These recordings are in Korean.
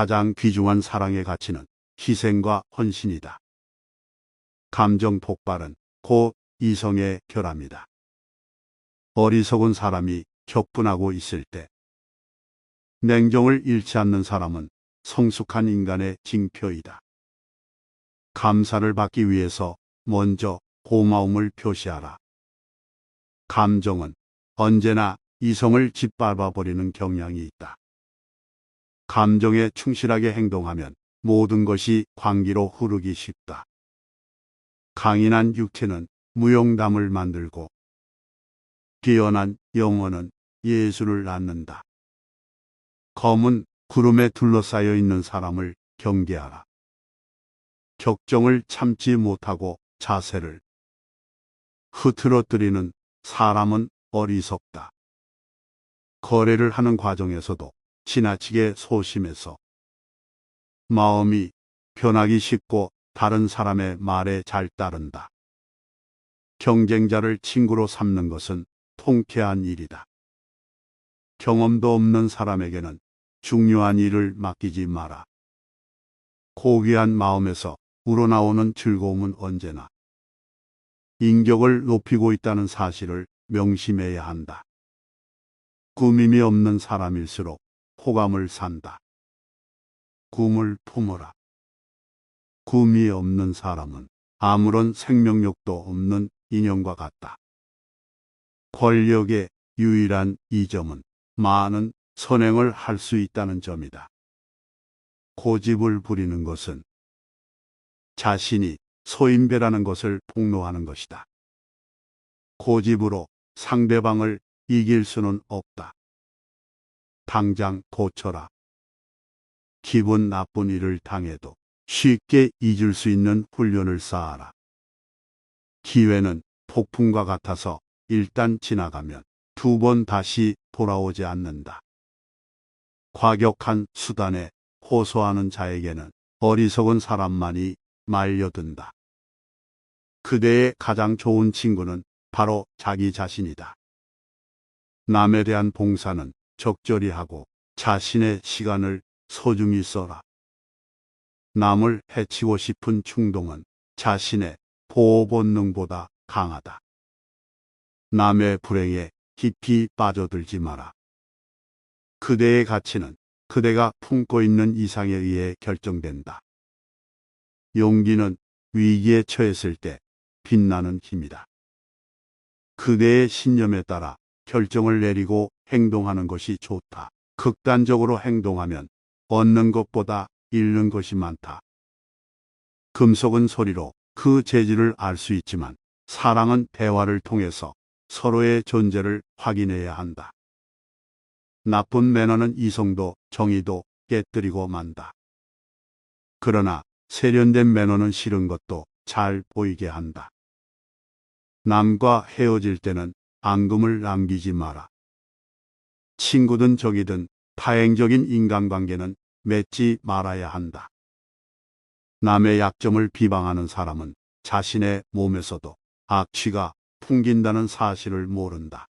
가장 귀중한 사랑의 가치는 희생과 헌신이다. 감정 폭발은 곧 이성의 결함이다. 어리석은 사람이 격분하고 있을 때 냉정을 잃지 않는 사람은 성숙한 인간의 징표이다. 감사를 받기 위해서 먼저 고마움을 표시하라. 감정은 언제나 이성을 짓밟아 버리는 경향이 있다. 감정에 충실하게 행동하면 모든 것이 광기로 흐르기 쉽다. 강인한 육체는 무용담을 만들고 비연한 영혼은 예술을 낳는다. 검은 구름에 둘러싸여 있는 사람을 경계하라. 격정을 참지 못하고 자세를 흐트러뜨리는 사람은 어리석다. 거래를 하는 과정에서도 지나치게 소심해서 마음이 변하기 쉽고 다른 사람의 말에 잘 따른다. 경쟁자를 친구로 삼는 것은 통쾌한 일이다. 경험도 없는 사람에게는 중요한 일을 맡기지 마라. 고귀한 마음에서 우러나오는 즐거움은 언제나 인격을 높이고 있다는 사실을 명심해야 한다. 꾸밈이 없는 사람일수록 호감을 산다. 꿈을 품어라. 꿈이 없는 사람은 아무런 생명력도 없는 인형과 같다. 권력의 유일한 이점은 많은 선행을 할 수 있다는 점이다. 고집을 부리는 것은 자신이 소인배라는 것을 폭로하는 것이다. 고집으로 상대방을 이길 수는 없다. 당장 고쳐라. 기분 나쁜 일을 당해도 쉽게 잊을 수 있는 훈련을 쌓아라. 기회는 폭풍과 같아서 일단 지나가면 두 번 다시 돌아오지 않는다. 과격한 수단에 호소하는 자에게는 어리석은 사람만이 말려든다. 그대의 가장 좋은 친구는 바로 자기 자신이다. 남에 대한 봉사는 적절히 하고 자신의 시간을 소중히 써라. 남을 해치고 싶은 충동은 자신의 보호 본능보다 강하다. 남의 불행에 깊이 빠져들지 마라. 그대의 가치는 그대가 품고 있는 이상에 의해 결정된다. 용기는 위기에 처했을 때 빛나는 힘이다. 그대의 신념에 따라 결정을 내리고 행동하는 것이 좋다. 극단적으로 행동하면 얻는 것보다 잃는 것이 많다. 금속은 소리로 그 재질을 알 수 있지만 사랑은 대화를 통해서 서로의 존재를 확인해야 한다. 나쁜 매너는 이성도 정의도 깨뜨리고 만다. 그러나 세련된 매너는 싫은 것도 잘 보이게 한다. 남과 헤어질 때는 앙금을 남기지 마라. 친구든 적이든 타행적인 인간관계는 맺지 말아야 한다. 남의 약점을 비방하는 사람은 자신의 몸에서도 악취가 풍긴다는 사실을 모른다.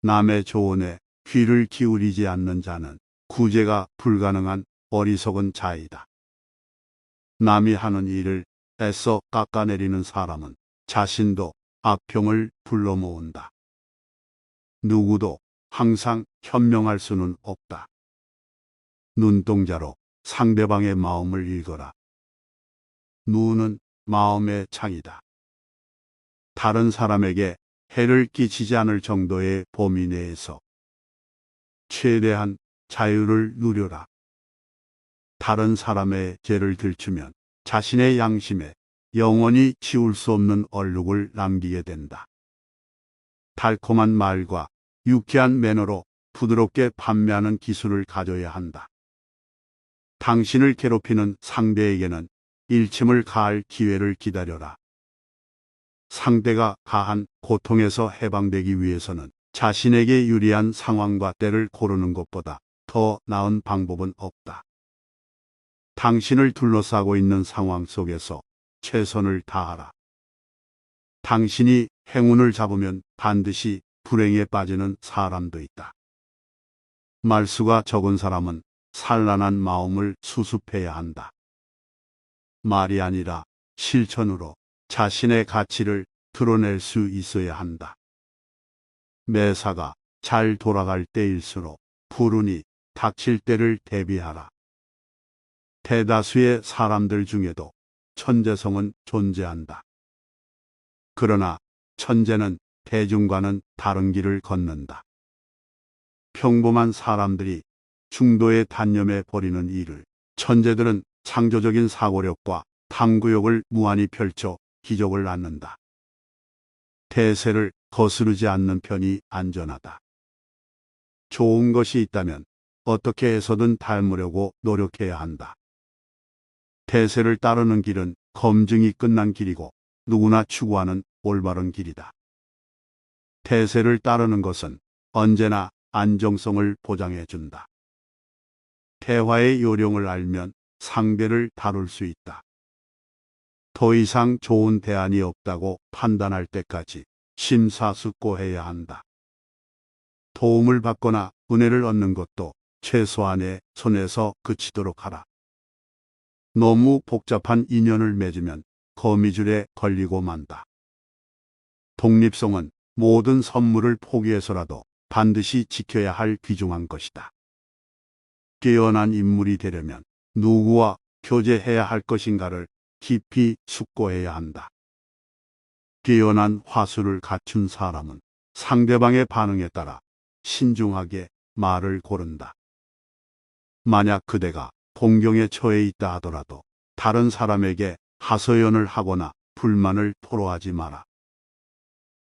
남의 조언에 귀를 기울이지 않는 자는 구제가 불가능한 어리석은 자이다. 남이 하는 일을 애써 깎아내리는 사람은 자신도 악평을 불러 모은다. 누구도 항상 현명할 수는 없다. 눈동자로 상대방의 마음을 읽어라. 눈은 마음의 창이다. 다른 사람에게 해를 끼치지 않을 정도의 범위 내에서 최대한 자유를 누려라. 다른 사람의 죄를 들추면 자신의 양심에 영원히 지울 수 없는 얼룩을 남기게 된다. 달콤한 말과 유쾌한 매너로 부드럽게 판매하는 기술을 가져야 한다. 당신을 괴롭히는 상대에게는 일침을 가할 기회를 기다려라. 상대가 가한 고통에서 해방되기 위해서는 자신에게 유리한 상황과 때를 고르는 것보다 더 나은 방법은 없다. 당신을 둘러싸고 있는 상황 속에서 최선을 다하라. 당신이 행운을 잡으면 반드시 불행에 빠지는 사람도 있다. 말수가 적은 사람은 산란한 마음을 수습해야 한다. 말이 아니라 실천으로 자신의 가치를 드러낼 수 있어야 한다. 매사가 잘 돌아갈 때일수록 불운이 닥칠 때를 대비하라. 대다수의 사람들 중에도 천재성은 존재한다. 그러나 천재는 대중과는 다른 길을 걷는다. 평범한 사람들이 중도에 단념해 버리는 일을 천재들은 창조적인 사고력과 탐구욕을 무한히 펼쳐 기적을 낳는다. 대세를 거스르지 않는 편이 안전하다. 좋은 것이 있다면 어떻게 해서든 닮으려고 노력해야 한다. 대세를 따르는 길은 검증이 끝난 길이고 누구나 추구하는 올바른 길이다. 대세를 따르는 것은 언제나 안정성을 보장해 준다. 대화의 요령을 알면 상대를 다룰 수 있다. 더 이상 좋은 대안이 없다고 판단할 때까지 심사숙고해야 한다. 도움을 받거나 은혜를 얻는 것도 최소한의 손에서 그치도록 하라. 너무 복잡한 인연을 맺으면 거미줄에 걸리고 만다. 독립성은 모든 선물을 포기해서라도 반드시 지켜야 할 귀중한 것이다. 깨어난 인물이 되려면 누구와 교제해야 할 것인가를 깊이 숙고해야 한다. 깨어난 화수를 갖춘 사람은 상대방의 반응에 따라 신중하게 말을 고른다. 만약 그대가 공경에 처해 있다 하더라도 다른 사람에게 하소연을 하거나 불만을 토로하지 마라.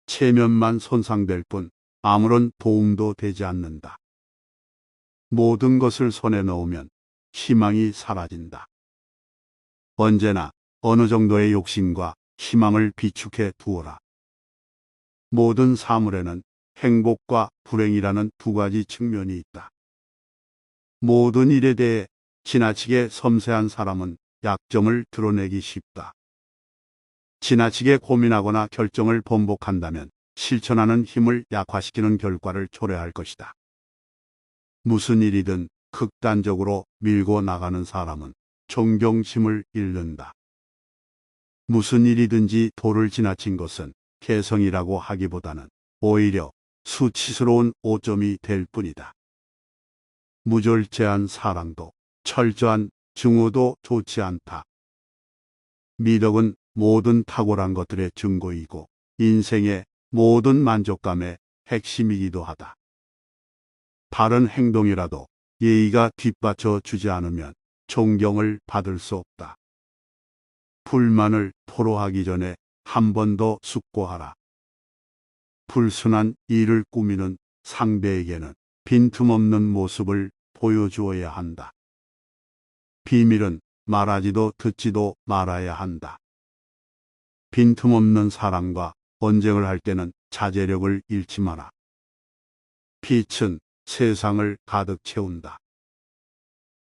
체면만 손상될 뿐 아무런 도움도 되지 않는다. 모든 것을 손에 넣으면 희망이 사라진다. 언제나 어느 정도의 욕심과 희망을 비축해 두어라. 모든 사물에는 행복과 불행이라는 두 가지 측면이 있다. 모든 일에 대해 지나치게 섬세한 사람은 약점을 드러내기 쉽다. 지나치게 고민하거나 결정을 번복한다면 실천하는 힘을 약화시키는 결과를 초래할 것이다. 무슨 일이든 극단적으로 밀고 나가는 사람은 존경심을 잃는다. 무슨 일이든지 도를 지나친 것은 개성이라고 하기보다는 오히려 수치스러운 오점이 될 뿐이다. 무절제한 사랑도 철저한 증오도 좋지 않다. 미덕은 모든 탁월한 것들의 증거이고 인생의 모든 만족감의 핵심이기도 하다. 바른 행동이라도 예의가 뒷받쳐 주지 않으면 존경을 받을 수 없다. 불만을 토로하기 전에 한 번 더 숙고하라. 불순한 일을 꾸미는 상대에게는 빈틈없는 모습을 보여주어야 한다. 비밀은 말하지도 듣지도 말아야 한다. 빈틈없는 사람과 언쟁을 할 때는 자제력을 잃지 마라. 빛은 세상을 가득 채운다.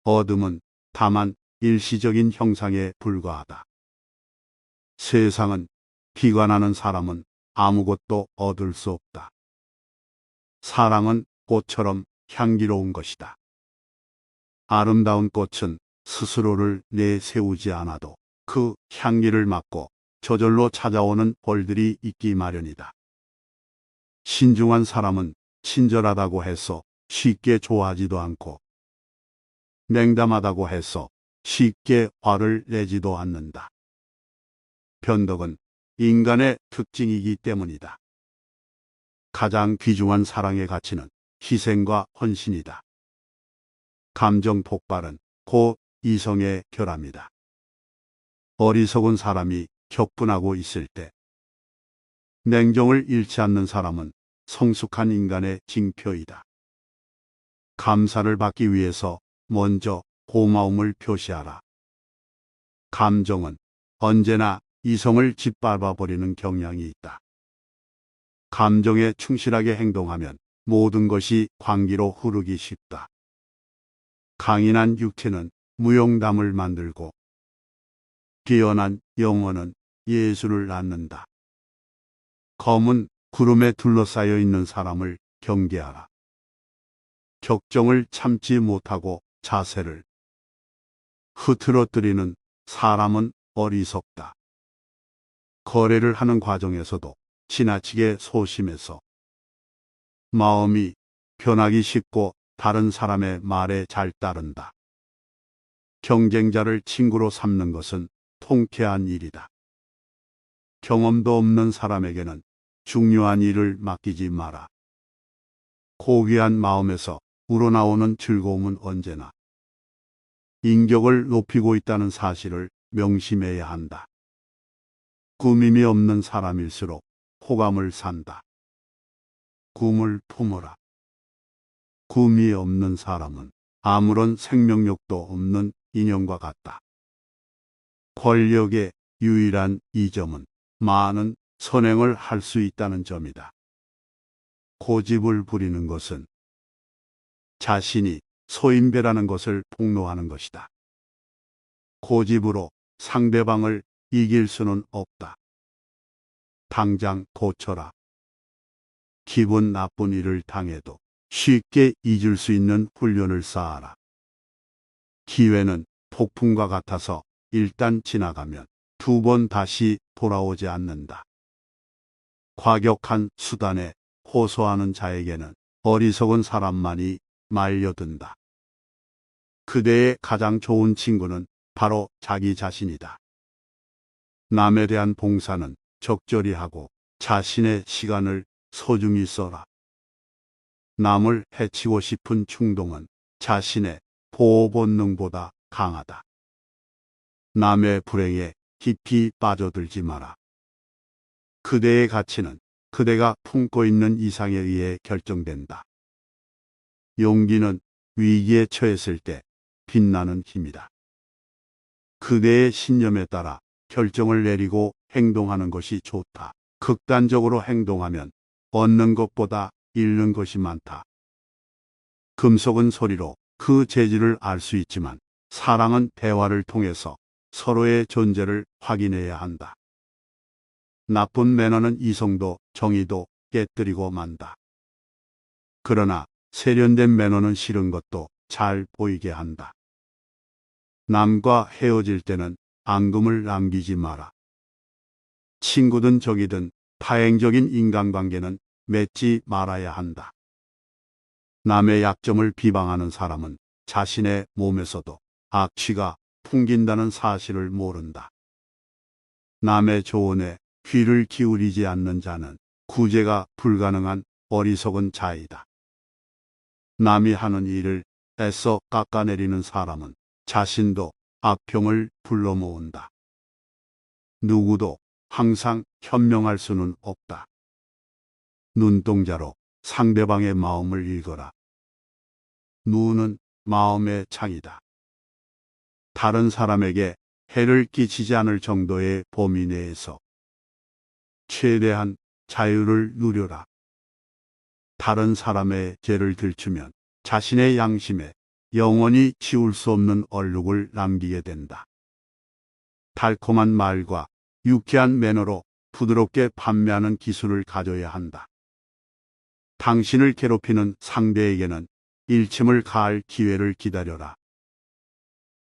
어둠은 다만 일시적인 형상에 불과하다. 세상은 비관하는 사람은 아무것도 얻을 수 없다. 사랑은 꽃처럼 향기로운 것이다. 아름다운 꽃은 스스로를 내세우지 않아도 그 향기를 맡고 저절로 찾아오는 벌들이 있기 마련이다. 신중한 사람은 친절하다고 해서 쉽게 좋아하지도 않고 냉담하다고 해서 쉽게 화를 내지도 않는다. 변덕은 인간의 특징이기 때문이다. 가장 귀중한 사랑의 가치는 희생과 헌신이다. 감정 폭발은 곧 이성의 결함이다. 어리석은 사람이 격분하고 있을 때 냉정을 잃지 않는 사람은 성숙한 인간의 징표이다. 감사를 받기 위해서 먼저 고마움을 표시하라. 감정은 언제나 이성을 짓밟아 버리는 경향이 있다. 감정에 충실하게 행동하면 모든 것이 광기로 흐르기 쉽다. 강인한 육체는 무용담을 만들고 뛰어난 영혼은 예술을 낳는다. 검은 구름에 둘러싸여 있는 사람을 경계하라. 격정을 참지 못하고 자세를 흐트러뜨리는 사람은 어리석다. 거래를 하는 과정에서도 지나치게 소심해서 마음이 변하기 쉽고 다른 사람의 말에 잘 따른다. 경쟁자를 친구로 삼는 것은 통쾌한 일이다. 경험도 없는 사람에게는 중요한 일을 맡기지 마라. 고귀한 마음에서 우러나오는 즐거움은 언제나 인격을 높이고 있다는 사실을 명심해야 한다. 꾸밈이 없는 사람일수록 호감을 산다. 꿈을 품어라. 꿈이 없는 사람은 아무런 생명력도 없는 인형과 같다. 권력의 유일한 이점은 많은 선행을 할 수 있다는 점이다. 고집을 부리는 것은 자신이 소인배라는 것을 폭로하는 것이다. 고집으로 상대방을 이길 수는 없다. 당장 고쳐라. 기분 나쁜 일을 당해도 쉽게 잊을 수 있는 훈련을 쌓아라. 기회는 폭풍과 같아서 일단 지나가면 두 번 다시 돌아오지 않는다. 과격한 수단에 호소하는 자에게는 어리석은 사람만이 말려든다. 그대의 가장 좋은 친구는 바로 자기 자신이다. 남에 대한 봉사는 적절히 하고 자신의 시간을 소중히 써라. 남을 해치고 싶은 충동은 자신의 보호 본능보다 강하다. 남의 불행에 깊이 빠져들지 마라. 그대의 가치는 그대가 품고 있는 이상에 의해 결정된다. 용기는 위기에 처했을 때 빛나는 힘이다. 그대의 신념에 따라 결정을 내리고 행동하는 것이 좋다. 극단적으로 행동하면 얻는 것보다 잃는 것이 많다. 금속은 소리로 그 재질을 알 수 있지만 사랑은 대화를 통해서 서로의 존재를 확인해야 한다. 나쁜 매너는 이성도 정의도 깨뜨리고 만다. 그러나 세련된 매너는 싫은 것도 잘 보이게 한다. 남과 헤어질 때는 앙금을 남기지 마라. 친구든 적이든 파행적인 인간관계는 맺지 말아야 한다. 남의 약점을 비방하는 사람은 자신의 몸에서도 악취가 풍긴다는 사실을 모른다. 남의 조언에 귀를 기울이지 않는 자는 구제가 불가능한 어리석은 자이다. 남이 하는 일을 애써 깎아내리는 사람은 자신도 악평을 불러 모은다. 누구도 항상 현명할 수는 없다. 눈동자로 상대방의 마음을 읽어라. 눈은 마음의 창이다. 다른 사람에게 해를 끼치지 않을 정도의 범위 내에서 최대한 자유를 누려라. 다른 사람의 죄를 들추면 자신의 양심에 영원히 지울 수 없는 얼룩을 남기게 된다. 달콤한 말과 유쾌한 매너로 부드럽게 판매하는 기술을 가져야 한다. 당신을 괴롭히는 상대에게는 일침을 가할 기회를 기다려라.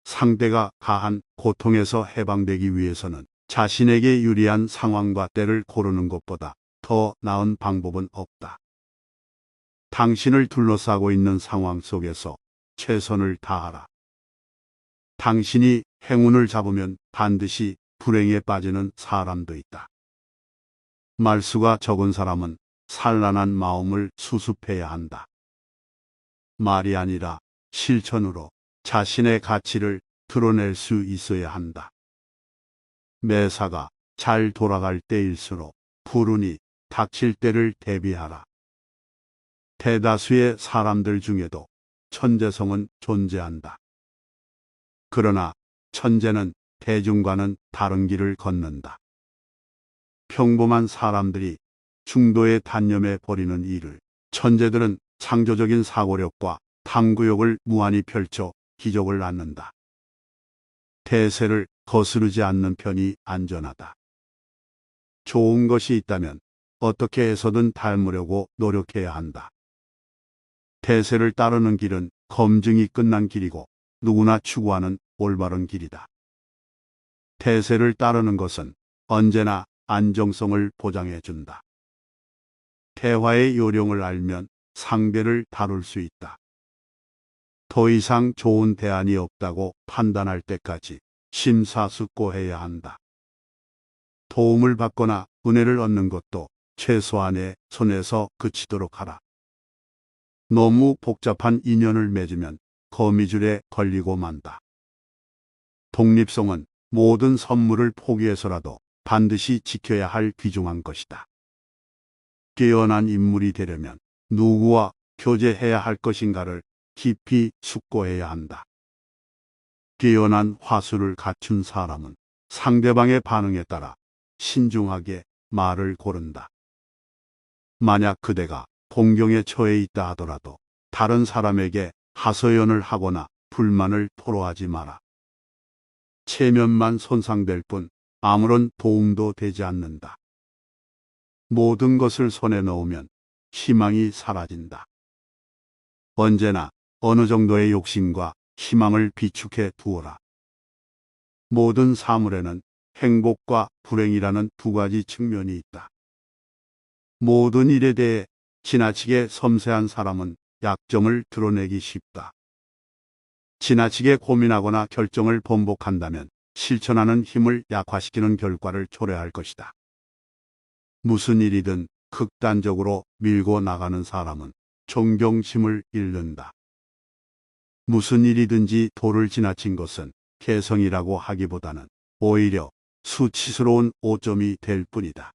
상대가 가한 고통에서 해방되기 위해서는 자신에게 유리한 상황과 때를 고르는 것보다 더 나은 방법은 없다. 당신을 둘러싸고 있는 상황 속에서 최선을 다하라. 당신이 행운을 잡으면 반드시 불행에 빠지는 사람도 있다. 말수가 적은 사람은 산란한 마음을 수습해야 한다. 말이 아니라 실천으로 자신의 가치를 드러낼 수 있어야 한다. 매사가 잘 돌아갈 때일수록 불운이 닥칠 때를 대비하라. 대다수의 사람들 중에도 천재성은 존재한다. 그러나 천재는 대중과는 다른 길을 걷는다. 평범한 사람들이 중도의 단념에 버리는 일을 천재들은 창조적인 사고력과 탐구욕을 무한히 펼쳐 기적을 낳는다. 대세를 거스르지 않는 편이 안전하다. 좋은 것이 있다면 어떻게 해서든 닮으려고 노력해야 한다. 대세를 따르는 길은 검증이 끝난 길이고 누구나 추구하는 올바른 길이다. 대세를 따르는 것은 언제나 안정성을 보장해 준다. 대화의 요령을 알면 상대를 다룰 수 있다. 더 이상 좋은 대안이 없다고 판단할 때까지 심사숙고해야 한다. 도움을 받거나 은혜를 얻는 것도 최소한의 손에서 그치도록 하라. 너무 복잡한 인연을 맺으면 거미줄에 걸리고 만다. 독립성은 모든 선물을 포기해서라도 반드시 지켜야 할 귀중한 것이다. 깨어난 인물이 되려면 누구와 교제해야 할 것인가를 깊이 숙고해야 한다. 깨어난 화술을 갖춘 사람은 상대방의 반응에 따라 신중하게 말을 고른다. 만약 그대가 공경에 처해 있다 하더라도 다른 사람에게 하소연을 하거나 불만을 토로하지 마라. 체면만 손상될 뿐 아무런 도움도 되지 않는다. 모든 것을 손에 넣으면 희망이 사라진다. 언제나 어느 정도의 욕심과 희망을 비축해 두어라. 모든 사물에는 행복과 불행이라는 두 가지 측면이 있다. 모든 일에 대해 지나치게 섬세한 사람은 약점을 드러내기 쉽다. 지나치게 고민하거나 결정을 번복한다면 실천하는 힘을 약화시키는 결과를 초래할 것이다. 무슨 일이든 극단적으로 밀고 나가는 사람은 존경심을 잃는다. 무슨 일이든지 도를 지나친 것은 개성이라고 하기보다는 오히려 수치스러운 오점이 될 뿐이다.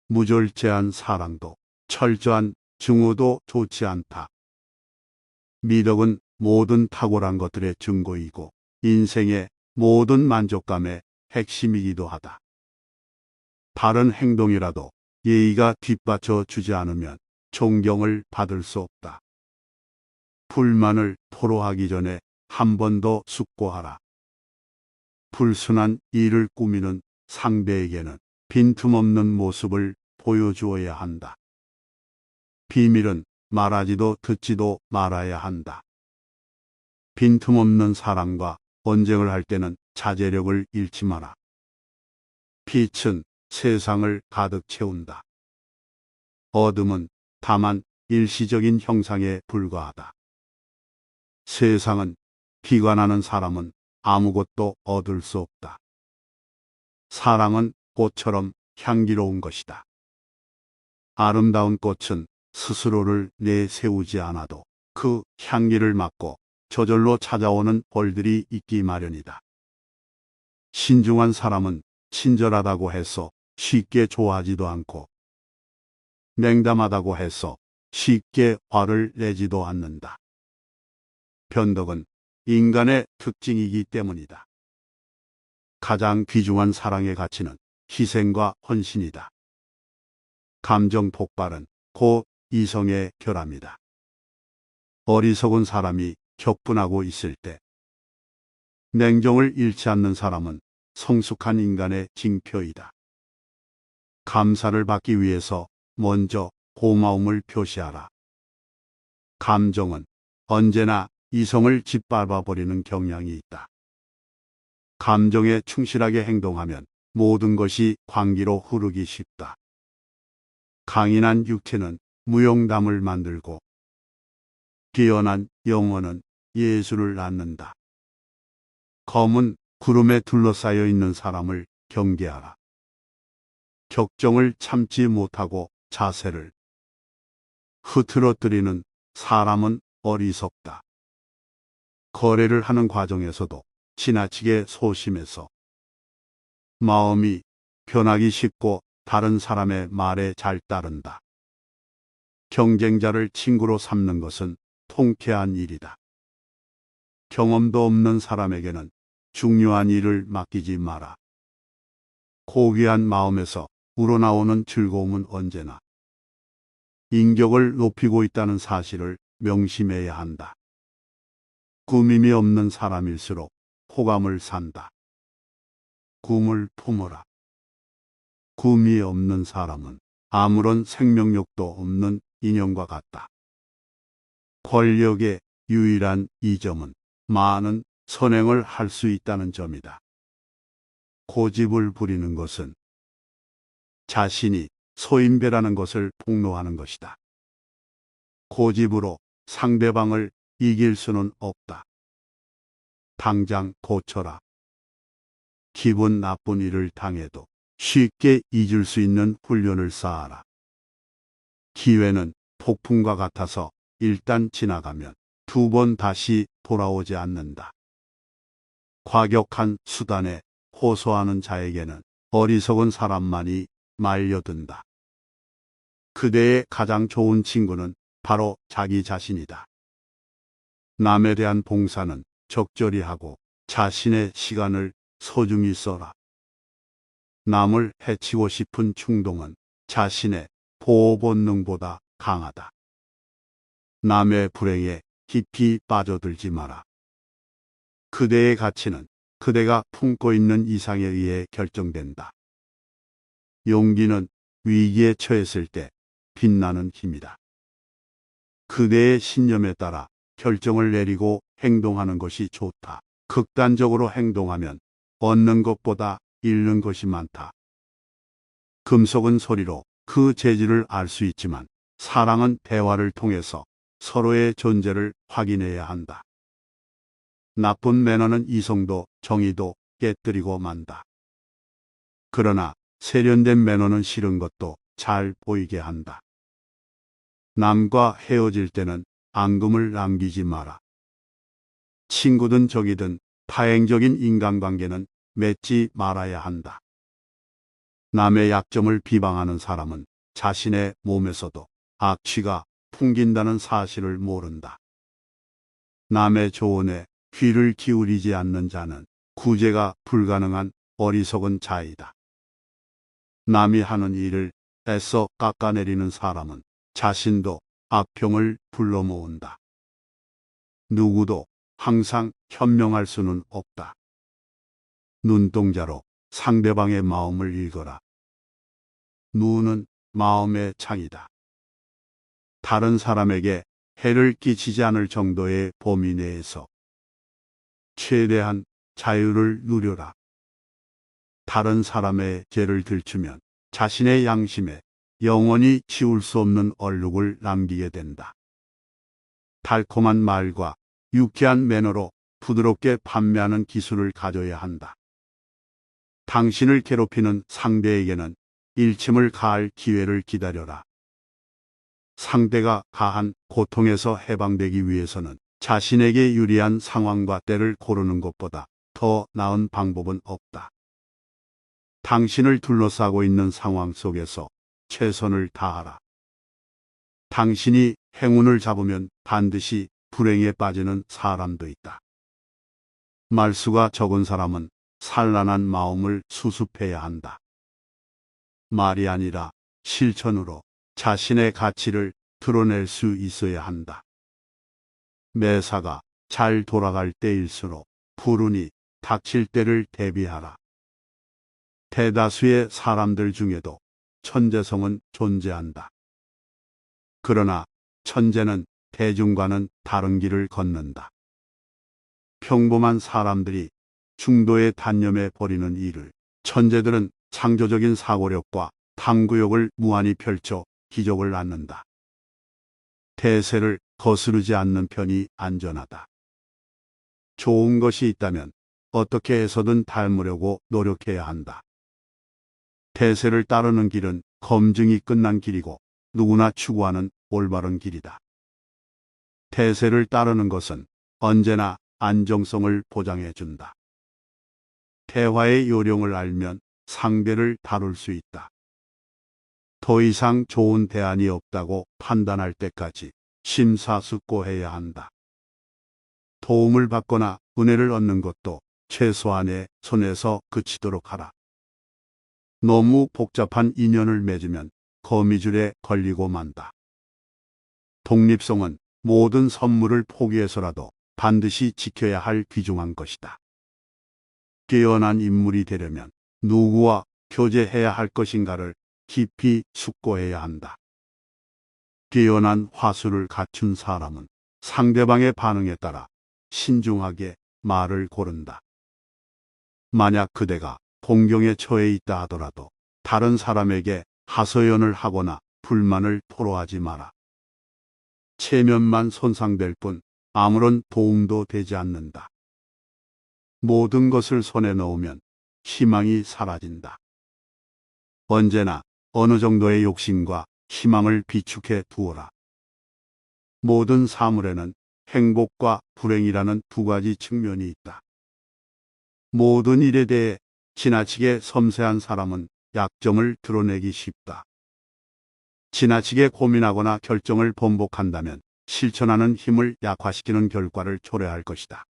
무절제한 사랑도 철저한 증오도 좋지 않다. 미덕은 모든 탁월한 것들의 증거이고 인생의 모든 만족감의 핵심이기도 하다. 바른 행동이라도 예의가 뒷받쳐 주지 않으면 존경을 받을 수 없다. 불만을 토로하기 전에 한 번 더 숙고하라. 불순한 일을 꾸미는 상대에게는 빈틈없는 모습을 보여주어야 한다. 비밀은 말하지도 듣지도 말아야 한다. 빈틈없는 사람과 언쟁을 할 때는 자제력을 잃지 마라. 빛은 세상을 가득 채운다. 어둠은 다만 일시적인 형상에 불과하다. 세상은 비관하는 사람은 아무것도 얻을 수 없다. 사랑은 꽃처럼 향기로운 것이다. 아름다운 꽃은 스스로를 내세우지 않아도 그 향기를 맡고 저절로 찾아오는 벌들이 있기 마련이다. 신중한 사람은 친절하다고 해서 쉽게 좋아하지도 않고 냉담하다고 해서 쉽게 화를 내지도 않는다. 변덕은 인간의 특징이기 때문이다. 가장 귀중한 사랑의 가치는 희생과 헌신이다. 감정 폭발은 곧 이성의 결함이다. 어리석은 사람이 격분하고 있을 때 냉정을 잃지 않는 사람은 성숙한 인간의 징표이다. 감사를 받기 위해서 먼저 고마움을 표시하라. 감정은 언제나 이성을 짓밟아 버리는 경향이 있다. 감정에 충실하게 행동하면 모든 것이 광기로 흐르기 쉽다. 강인한 육체는 무용담을 만들고 뛰어난 영혼은 예술을 낳는다. 검은 구름에 둘러싸여 있는 사람을 경계하라. 격정을 참지 못하고 자세를 흐트러뜨리는 사람은 어리석다. 거래를 하는 과정에서도 지나치게 소심해서 마음이 변하기 쉽고 다른 사람의 말에 잘 따른다. 경쟁자를 친구로 삼는 것은 통쾌한 일이다. 경험도 없는 사람에게는 중요한 일을 맡기지 마라. 고귀한 마음에서 우러나오는 즐거움은 언제나 인격을 높이고 있다는 사실을 명심해야 한다. 꾸밈이 없는 사람일수록 호감을 산다. 꿈을 품어라. 꿈이 없는 사람은 아무런 생명력도 없는 인형과 같다. 권력의 유일한 이점은 많은 선행을 할 수 있다는 점이다. 고집을 부리는 것은 자신이 소인배라는 것을 폭로하는 것이다. 고집으로 상대방을 이길 수는 없다. 당장 고쳐라. 기분 나쁜 일을 당해도 쉽게 잊을 수 있는 훈련을 쌓아라. 기회는 폭풍과 같아서 일단 지나가면 두 번 다시 돌아오지 않는다. 과격한 수단에 호소하는 자에게는 어리석은 사람만이 말려든다. 그대의 가장 좋은 친구는 바로 자기 자신이다. 남에 대한 봉사는 적절히 하고 자신의 시간을 소중히 써라. 남을 해치고 싶은 충동은 자신의 보호 본능보다 강하다. 남의 불행에 깊이 빠져들지 마라. 그대의 가치는 그대가 품고 있는 이상에 의해 결정된다. 용기는 위기에 처했을 때 빛나는 힘이다. 그대의 신념에 따라 결정을 내리고 행동하는 것이 좋다. 극단적으로 행동하면 얻는 것보다 잃는 것이 많다. 금속은 소리로 그 재질을 알 수 있지만 사랑은 대화를 통해서 서로의 존재를 확인해야 한다. 나쁜 매너는 이성도 정의도 깨뜨리고 만다. 그러나 세련된 매너는 싫은 것도 잘 보이게 한다. 남과 헤어질 때는 앙금을 남기지 마라. 친구든 적이든 파행적인 인간관계는 맺지 말아야 한다. 남의 약점을 비방하는 사람은 자신의 몸에서도 악취가 풍긴다는 사실을 모른다. 남의 조언에 귀를 기울이지 않는 자는 구제가 불가능한 어리석은 자이다. 남이 하는 일을 애써 깎아내리는 사람은 자신도 악평을 불러 모은다. 누구도 항상 현명할 수는 없다. 눈동자로 상대방의 마음을 읽어라. 눈은 마음의 창이다. 다른 사람에게 해를 끼치지 않을 정도의 범위 내에서 최대한 자유를 누려라. 다른 사람의 죄를 들추면 자신의 양심에 영원히 지울 수 없는 얼룩을 남기게 된다. 달콤한 말과 유쾌한 매너로 부드럽게 판매하는 기술을 가져야 한다. 당신을 괴롭히는 상대에게는 일침을 가할 기회를 기다려라. 상대가 가한 고통에서 해방되기 위해서는 자신에게 유리한 상황과 때를 고르는 것보다 더 나은 방법은 없다. 당신을 둘러싸고 있는 상황 속에서 최선을 다하라. 당신이 행운을 잡으면 반드시 불행에 빠지는 사람도 있다. 말수가 적은 사람은 산란한 마음을 수습해야 한다. 말이 아니라 실천으로 자신의 가치를 드러낼 수 있어야 한다. 매사가 잘 돌아갈 때일수록 불운이 닥칠 때를 대비하라. 대다수의 사람들 중에도 천재성은 존재한다. 그러나 천재는 대중과는 다른 길을 걷는다. 평범한 사람들이 중도의 단념에 버리는 일을 천재들은 창조적인 사고력과 탐구욕을 무한히 펼쳐 기적을 낳는다. 대세를 거스르지 않는 편이 안전하다. 좋은 것이 있다면 어떻게 해서든 닮으려고 노력해야 한다. 대세를 따르는 길은 검증이 끝난 길이고 누구나 추구하는 올바른 길이다. 대세를 따르는 것은 언제나 안정성을 보장해 준다. 대화의 요령을 알면 상대를 다룰 수 있다. 더 이상 좋은 대안이 없다고 판단할 때까지 심사숙고해야 한다. 도움을 받거나 은혜를 얻는 것도 최소한의 손에서 그치도록 하라. 너무 복잡한 인연을 맺으면 거미줄에 걸리고 만다. 독립성은 모든 선물을 포기해서라도 반드시 지켜야 할 귀중한 것이다. 깨어난 인물이 되려면 누구와 교제해야 할 것인가를 깊이 숙고해야 한다. 깨어난 화수를 갖춘 사람은 상대방의 반응에 따라 신중하게 말을 고른다. 만약 그대가 공경에 처해 있다 하더라도 다른 사람에게 하소연을 하거나 불만을 토로하지 마라. 체면만 손상될 뿐 아무런 도움도 되지 않는다. 모든 것을 손에 넣으면 희망이 사라진다. 언제나 어느 정도의 욕심과 희망을 비축해 두어라. 모든 사물에는 행복과 불행이라는 두 가지 측면이 있다. 모든 일에 대해 지나치게 섬세한 사람은 약점을 드러내기 쉽다. 지나치게 고민하거나 결정을 번복한다면 실천하는 힘을 약화시키는 결과를 초래할 것이다.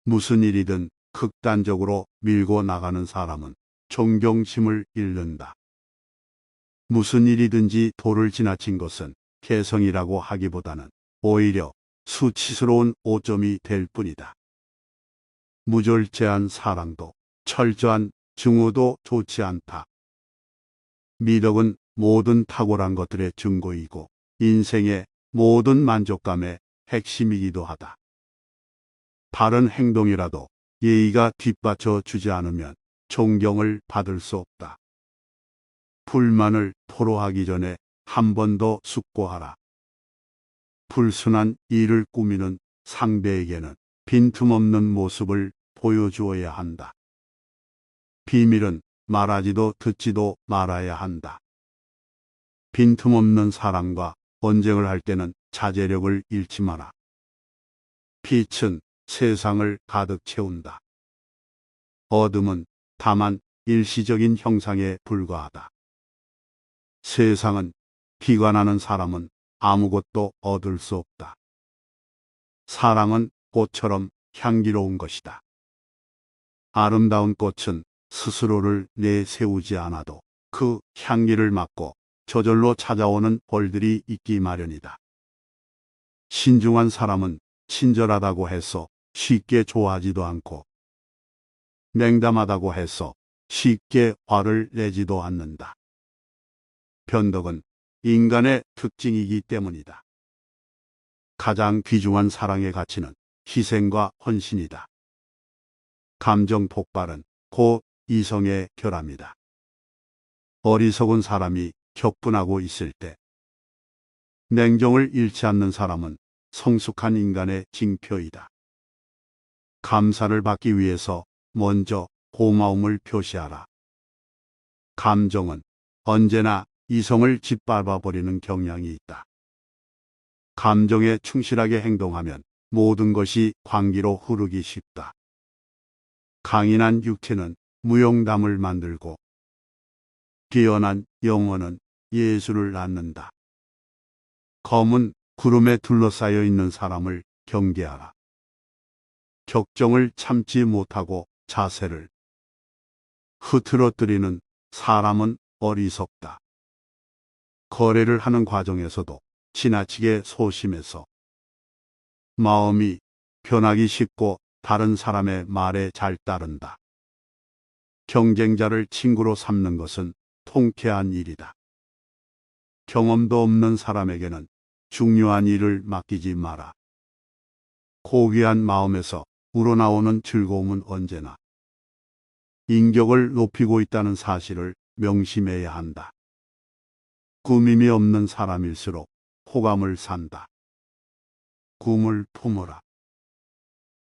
무슨 일이든 극단적으로 밀고 나가는 사람은 존경심을 잃는다. 무슨 일이든지 도를 지나친 것은 개성이라고 하기보다는 오히려 수치스러운 오점이 될 뿐이다. 무절제한 사랑도 철저한 증오도 좋지 않다. 미덕은 모든 탁월한 것들의 증거이고 인생의 모든 만족감의 핵심이기도 하다. 바른 행동이라도 예의가 뒷받쳐 주지 않으면 존경을 받을 수 없다. 불만을 토로하기 전에 한 번 더 숙고하라. 불순한 일을 꾸미는 상대에게는 빈틈없는 모습을 보여주어야 한다. 비밀은 말하지도 듣지도 말아야 한다. 빈틈없는 사랑과 언쟁을 할 때는 자제력을 잃지 마라. 빛은 세상을 가득 채운다. 어둠은 다만 일시적인 형상에 불과하다. 세상은 비관하는 사람은 아무것도 얻을 수 없다. 사랑은 꽃처럼 향기로운 것이다. 아름다운 꽃은 스스로를 내세우지 않아도 그 향기를 맡고 저절로 찾아오는 벌들이 있기 마련이다. 신중한 사람은 친절하다고 해서 쉽게 좋아하지도 않고 냉담하다고 해서 쉽게 화를 내지도 않는다. 변덕은 인간의 특징이기 때문이다. 가장 귀중한 사랑의 가치는 희생과 헌신이다. 감정 폭발은 곧 이성의 결함이다. 어리석은 사람이 격분하고 있을 때 냉정을 잃지 않는 사람은 성숙한 인간의 징표이다. 감사를 받기 위해서 먼저 고마움을 표시하라. 감정은 언제나 이성을 짓밟아 버리는 경향이 있다. 감정에 충실하게 행동하면 모든 것이 광기로 흐르기 쉽다. 강인한 육체는 무용담을 만들고 뛰어난 영혼은 예술을 낳는다. 검은 구름에 둘러싸여 있는 사람을 경계하라. 격정을 참지 못하고 자세를 흐트러뜨리는 사람은 어리석다. 거래를 하는 과정에서도 지나치게 소심해서 마음이 변하기 쉽고 다른 사람의 말에 잘 따른다. 경쟁자를 친구로 삼는 것은 통쾌한 일이다. 경험도 없는 사람에게는 중요한 일을 맡기지 마라. 고귀한 마음에서 우러나오는 즐거움은 언제나 인격을 높이고 있다는 사실을 명심해야 한다. 꾸밈이 없는 사람일수록 호감을 산다. 꿈을 품어라.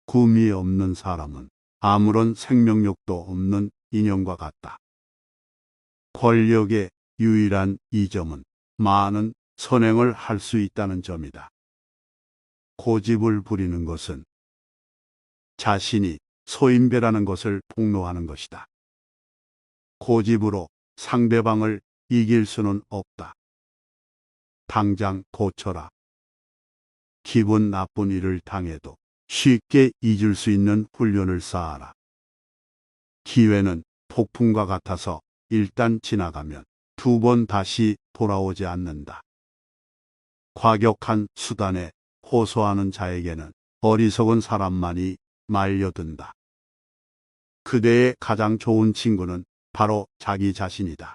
꿈이 없는 사람은 아무런 생명력도 없는 인형과 같다. 권력의 유일한 이점은 많은 선행을 할 수 있다는 점이다. 고집을 부리는 것은 자신이 소인배라는 것을 폭로하는 것이다. 고집으로 상대방을 이길 수는 없다. 당장 고쳐라. 기분 나쁜 일을 당해도 쉽게 잊을 수 있는 훈련을 쌓아라. 기회는 폭풍과 같아서 일단 지나가면 두 번 다시 돌아오지 않는다. 과격한 수단에 호소하는 자에게는 어리석은 사람만이 말려든다. 그대의 가장 좋은 친구는 바로 자기 자신이다.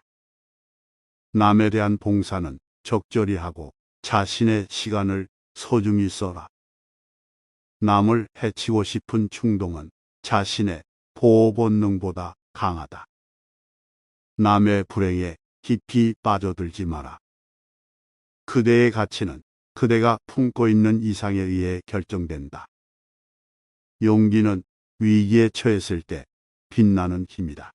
남에 대한 봉사는 적절히 하고 자신의 시간을 소중히 써라. 남을 해치고 싶은 충동은 자신의 보호 본능보다 강하다. 남의 불행에 깊이 빠져들지 마라. 그대의 가치는 그대가 품고 있는 이상에 의해 결정된다. 용기는 위기에 처했을 때 빛나는 힘이다.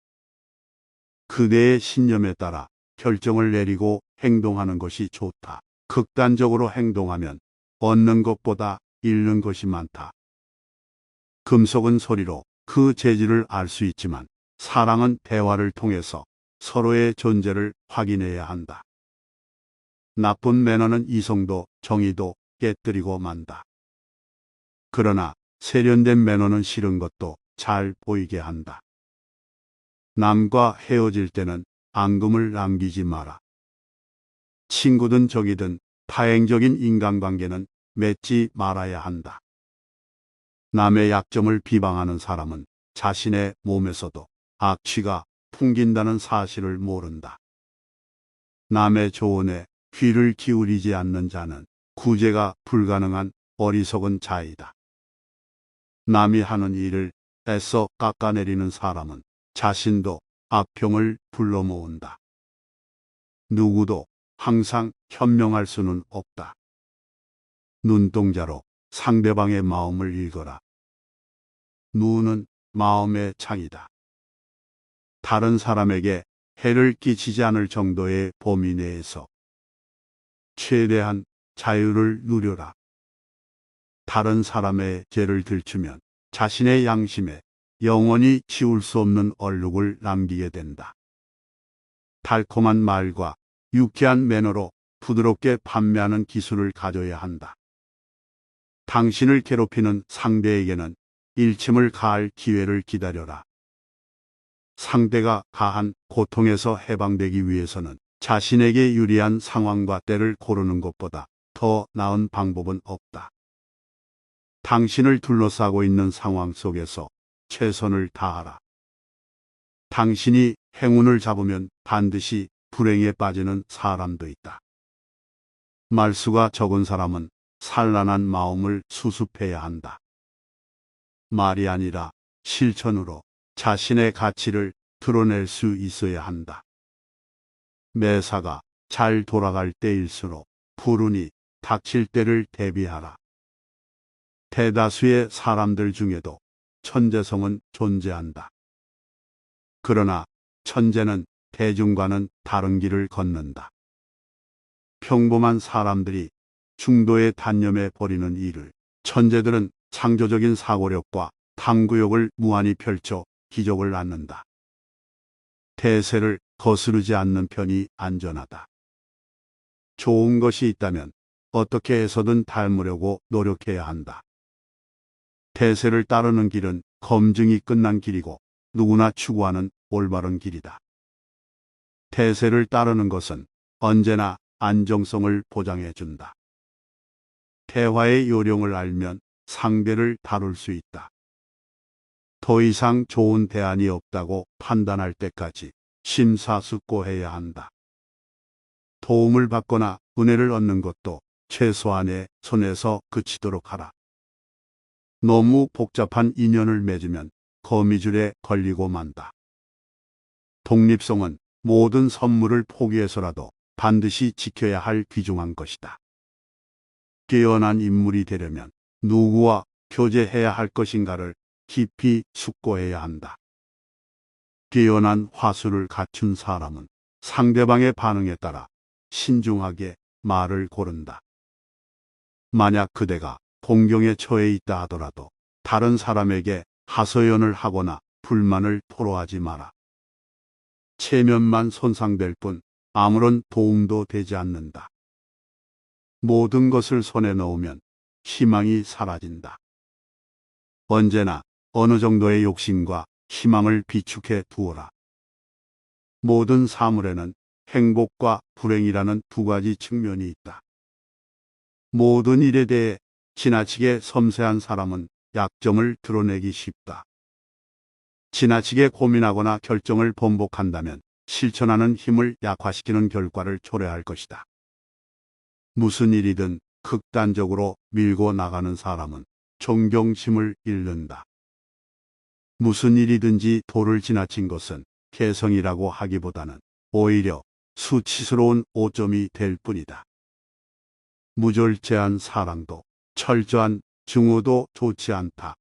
그대의 신념에 따라 결정을 내리고 행동하는 것이 좋다. 극단적으로 행동하면 얻는 것보다 잃는 것이 많다. 금속은 소리로 그 재질을 알 수 있지만 사랑은 대화를 통해서 서로의 존재를 확인해야 한다. 나쁜 매너는 이성도 정의도 깨뜨리고 만다. 그러나 세련된 매너는 싫은 것도 잘 보이게 한다. 남과 헤어질 때는 앙금을 남기지 마라. 친구든 적이든 파행적인 인간관계는 맺지 말아야 한다. 남의 약점을 비방하는 사람은 자신의 몸에서도 악취가 풍긴다는 사실을 모른다. 남의 조언에 귀를 기울이지 않는 자는 구제가 불가능한 어리석은 자이다. 남이 하는 일을 애써 깎아내리는 사람은 자신도 악평을 불러 모은다. 누구도 항상 현명할 수는 없다. 눈동자로 상대방의 마음을 읽어라. 눈은 마음의 창이다. 다른 사람에게 해를 끼치지 않을 정도의 범위 내에서 최대한 자유를 누려라. 다른 사람의 죄를 들추면 자신의 양심에 영원히 지울 수 없는 얼룩을 남기게 된다. 달콤한 말과 유쾌한 매너로 부드럽게 판매하는 기술을 가져야 한다. 당신을 괴롭히는 상대에게는 일침을 가할 기회를 기다려라. 상대가 가한 고통에서 해방되기 위해서는 자신에게 유리한 상황과 때를 고르는 것보다 더 나은 방법은 없다. 당신을 둘러싸고 있는 상황 속에서 최선을 다하라. 당신이 행운을 잡으면 반드시 불행에 빠지는 사람도 있다. 말수가 적은 사람은 산란한 마음을 수습해야 한다. 말이 아니라 실천으로 자신의 가치를 드러낼 수 있어야 한다. 매사가 잘 돌아갈 때일수록 불운이 닥칠 때를 대비하라. 대다수의 사람들 중에도 천재성은 존재한다. 그러나 천재는 대중과는 다른 길을 걷는다. 평범한 사람들이 중도의 단념에 버리는 일을 천재들은 창조적인 사고력과 탐구욕을 무한히 펼쳐 기적을 낳는다. 대세를 거스르지 않는 편이 안전하다. 좋은 것이 있다면 어떻게 해서든 닮으려고 노력해야 한다. 대세를 따르는 길은 검증이 끝난 길이고 누구나 추구하는 올바른 길이다. 대세를 따르는 것은 언제나 안정성을 보장해 준다. 대화의 요령을 알면 상대를 다룰 수 있다. 더 이상 좋은 대안이 없다고 판단할 때까지 심사숙고해야 한다. 도움을 받거나 은혜를 얻는 것도 최소한의 손에서 그치도록 하라. 너무 복잡한 인연을 맺으면 거미줄에 걸리고 만다. 독립성은 모든 선물을 포기해서라도 반드시 지켜야 할 귀중한 것이다. 깨어난 인물이 되려면 누구와 교제해야 할 것인가를 깊이 숙고해야 한다. 깨어난 화수를 갖춘 사람은 상대방의 반응에 따라 신중하게 말을 고른다. 만약 그대가 동경에 처해 있다 하더라도 다른 사람에게 하소연을 하거나 불만을 토로하지 마라. 체면만 손상될 뿐 아무런 도움도 되지 않는다. 모든 것을 손에 넣으면 희망이 사라진다. 언제나 어느 정도의 욕심과 희망을 비축해 두어라. 모든 사물에는 행복과 불행이라는 두 가지 측면이 있다. 모든 일에 대해 지나치게 섬세한 사람은 약점을 드러내기 쉽다. 지나치게 고민하거나 결정을 번복한다면 실천하는 힘을 약화시키는 결과를 초래할 것이다. 무슨 일이든 극단적으로 밀고 나가는 사람은 존경심을 잃는다. 무슨 일이든지 도를 지나친 것은 개성이라고 하기보다는 오히려 수치스러운 오점이 될 뿐이다. 무절제한 사랑도 철저한 증오도 좋지 않다.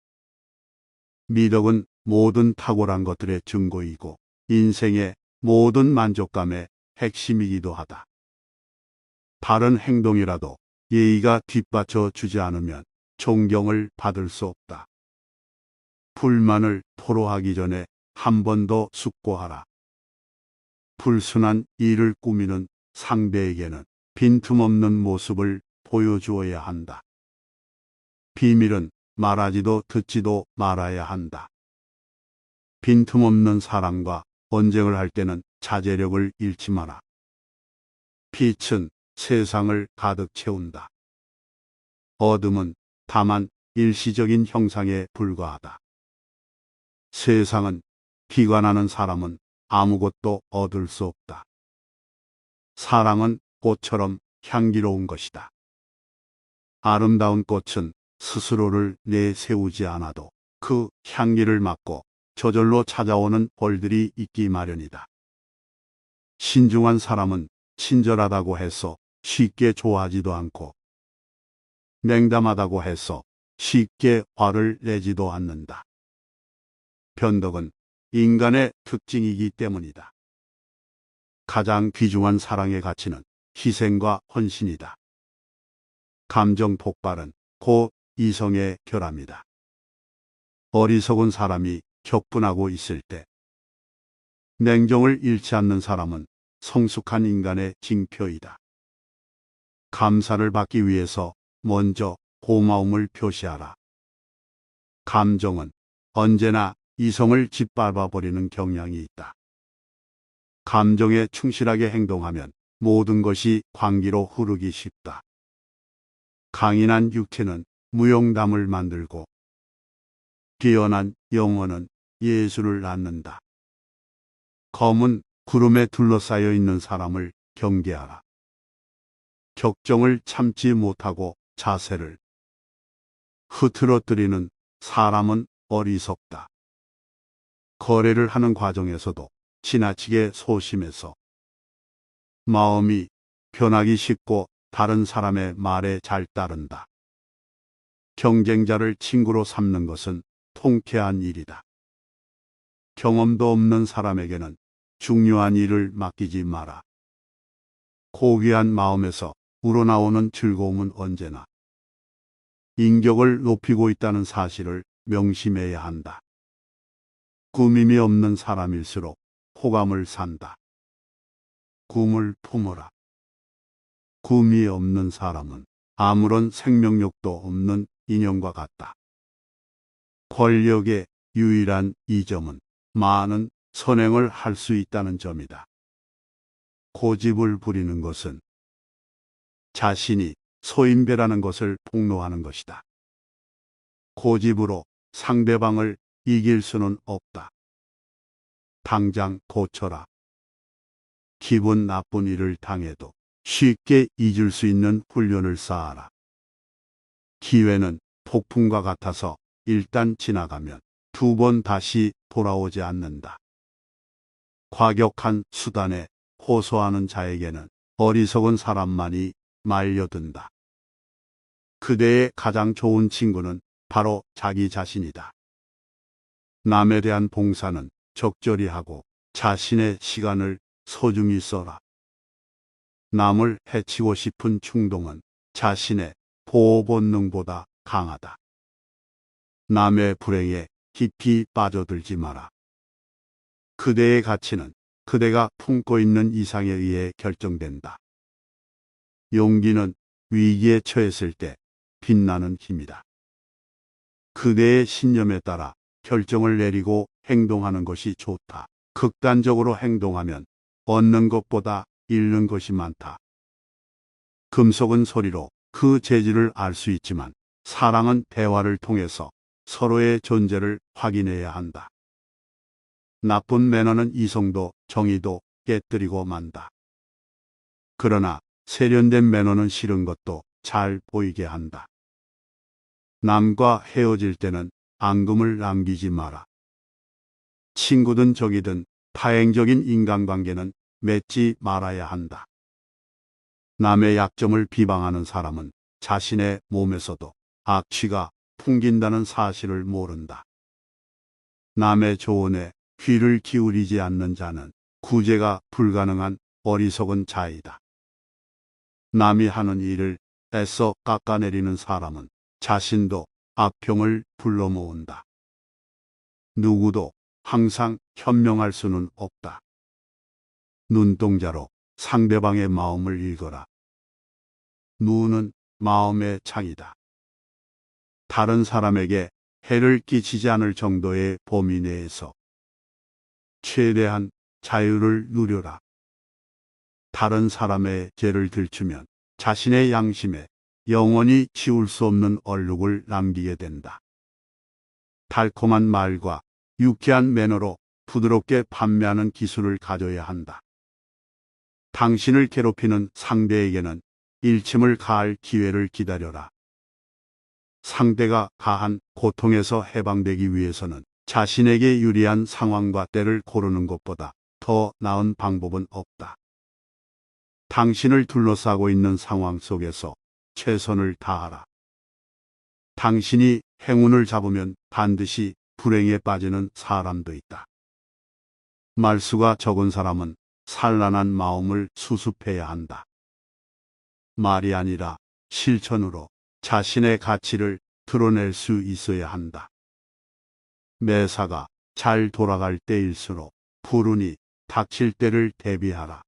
미덕은 모든 탁월한 것들의 증거이고 인생의 모든 만족감의 핵심이기도 하다. 바른 행동이라도 예의가 뒷받쳐 주지 않으면 존경을 받을 수 없다. 불만을 토로하기 전에 한 번 더 숙고하라. 불순한 일을 꾸미는 상대에게는 빈틈없는 모습을 보여주어야 한다. 비밀은 말하지도 듣지도 말아야 한다. 빈틈없는 사람과 언쟁을 할 때는 자제력을 잃지 마라. 빛은 세상을 가득 채운다. 어둠은 다만 일시적인 형상에 불과하다. 세상은 기관하는 사람은 아무것도 얻을 수 없다. 사랑은 꽃처럼 향기로운 것이다. 아름다운 꽃은 스스로를 내세우지 않아도 그 향기를 맡고 저절로 찾아오는 벌들이 있기 마련이다. 신중한 사람은 친절하다고 해서 쉽게 좋아하지도 않고 냉담하다고 해서 쉽게 화를 내지도 않는다. 변덕은 인간의 특징이기 때문이다. 가장 귀중한 사랑의 가치는 희생과 헌신이다. 감정 폭발은 곧 이성의 결함이다. 어리석은 사람이 격분하고 있을 때 냉정을 잃지 않는 사람은 성숙한 인간의 징표이다. 감사를 받기 위해서 먼저 고마움을 표시하라. 감정은 언제나 이성을 짓밟아 버리는 경향이 있다. 감정에 충실하게 행동하면 모든 것이 광기로 흐르기 쉽다. 강인한 육체는 무용담을 만들고 뛰어난 영혼은 예술을 낳는다. 검은 구름에 둘러싸여 있는 사람을 경계하라. 격정을 참지 못하고 자세를 흐트러뜨리는 사람은 어리석다. 거래를 하는 과정에서도 지나치게 소심해서 마음이 변하기 쉽고 다른 사람의 말에 잘 따른다. 경쟁자를 친구로 삼는 것은 통쾌한 일이다. 경험도 없는 사람에게는 중요한 일을 맡기지 마라. 고귀한 마음에서 우러나오는 즐거움은 언제나 인격을 높이고 있다는 사실을 명심해야 한다. 꾸밈이 없는 사람일수록 호감을 산다. 꿈을 품어라. 꿈이 없는 사람은 아무런 생명력도 없는 인형과 같다. 권력의 유일한 이점은 많은 선행을 할 수 있다는 점이다. 고집을 부리는 것은 자신이 소인배라는 것을 폭로하는 것이다. 고집으로 상대방을 이길 수는 없다. 당장 고쳐라. 기분 나쁜 일을 당해도 쉽게 잊을 수 있는 훈련을 쌓아라. 기회는 폭풍과 같아서 일단 지나가면 두 번 다시 돌아오지 않는다. 과격한 수단에 호소하는 자에게는 어리석은 사람만이 말려든다. 그대의 가장 좋은 친구는 바로 자기 자신이다. 남에 대한 봉사는 적절히 하고 자신의 시간을 소중히 써라. 남을 해치고 싶은 충동은 자신의 보호 본능보다 강하다. 남의 불행에 깊이 빠져들지 마라. 그대의 가치는 그대가 품고 있는 이상에 의해 결정된다. 용기는 위기에 처했을 때 빛나는 힘이다. 그대의 신념에 따라 결정을 내리고 행동하는 것이 좋다. 극단적으로 행동하면 얻는 것보다 잃는 것이 많다. 금속은 소리로 그 재질을 알 수 있지만 사랑은 대화를 통해서 서로의 존재를 확인해야 한다. 나쁜 매너는 이성도 정의도 깨뜨리고 만다. 그러나 세련된 매너는 싫은 것도 잘 보이게 한다. 남과 헤어질 때는 앙금을 남기지 마라. 친구든 적이든 파행적인 인간관계는 맺지 말아야 한다. 남의 약점을 비방하는 사람은 자신의 몸에서도 악취가 풍긴다는 사실을 모른다. 남의 조언에 귀를 기울이지 않는 자는 구제가 불가능한 어리석은 자이다. 남이 하는 일을 애써 깎아내리는 사람은 자신도 악평을 불러 모은다. 누구도 항상 현명할 수는 없다. 눈동자로 상대방의 마음을 읽어라. 눈은 마음의 창이다. 다른 사람에게 해를 끼치지 않을 정도의 범위 내에서 최대한 자유를 누려라. 다른 사람의 죄를 들추면 자신의 양심에 영원히 지울 수 없는 얼룩을 남기게 된다. 달콤한 말과 유쾌한 매너로 부드럽게 판매하는 기술을 가져야 한다. 당신을 괴롭히는 상대에게는 일침을 가할 기회를 기다려라. 상대가 가한 고통에서 해방되기 위해서는 자신에게 유리한 상황과 때를 고르는 것보다 더 나은 방법은 없다. 당신을 둘러싸고 있는 상황 속에서 최선을 다하라. 당신이 행운을 잡으면 반드시 불행에 빠지는 사람도 있다. 말수가 적은 사람은 산란한 마음을 수습해야 한다. 말이 아니라 실천으로 자신의 가치를 드러낼 수 있어야 한다. 매사가 잘 돌아갈 때일수록 불운이 닥칠 때를 대비하라.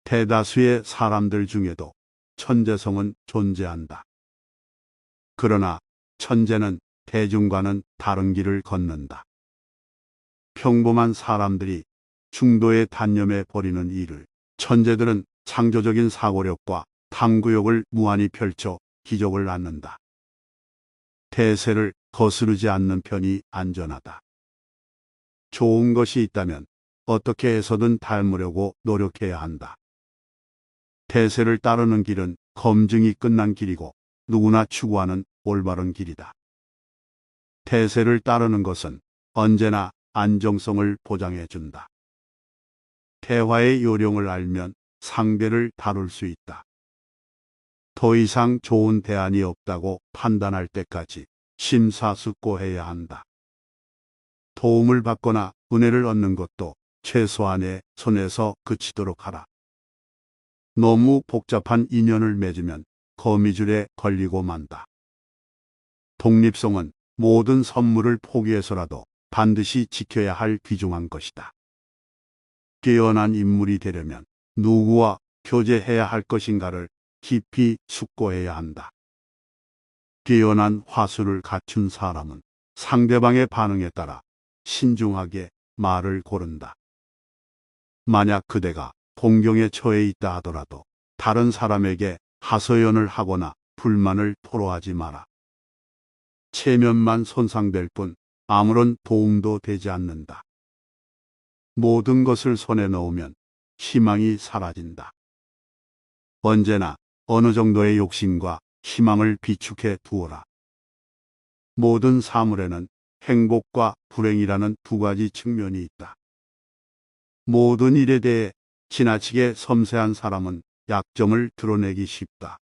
대다수의 사람들 중에도 천재성은 존재한다. 그러나 천재는 대중과는 다른 길을 걷는다. 평범한 사람들이 중도의 단념에 버리는 일을 천재들은 창조적인 사고력과 탐구욕을 무한히 펼쳐 기적을 낳는다. 대세를 거스르지 않는 편이 안전하다. 좋은 것이 있다면 어떻게 해서든 닮으려고 노력해야 한다. 대세를 따르는 길은 검증이 끝난 길이고 누구나 추구하는 올바른 길이다. 대세를 따르는 것은 언제나 안정성을 보장해 준다. 대화의 요령을 알면 상대를 다룰 수 있다. 더 이상 좋은 대안이 없다고 판단할 때까지 심사숙고해야 한다. 도움을 받거나 은혜를 얻는 것도 최소한의 손에서 그치도록 하라. 너무 복잡한 인연을 맺으면 거미줄에 걸리고 만다. 독립성은 모든 선물을 포기해서라도 반드시 지켜야 할 귀중한 것이다. 깨어난 인물이 되려면 누구와 교제해야 할 것인가를 깊이 숙고해야 한다. 깨어난 화수를 갖춘 사람은 상대방의 반응에 따라 신중하게 말을 고른다. 만약 그대가 공경에 처해 있다 하더라도 다른 사람에게 하소연을 하거나 불만을 토로하지 마라. 체면만 손상될 뿐 아무런 도움도 되지 않는다. 모든 것을 손에 넣으면 희망이 사라진다. 언제나 어느 정도의 욕심과 희망을 비축해 두어라. 모든 사물에는 행복과 불행이라는 두 가지 측면이 있다. 모든 일에 대해 지나치게 섬세한 사람은 약점을 드러내기 쉽다.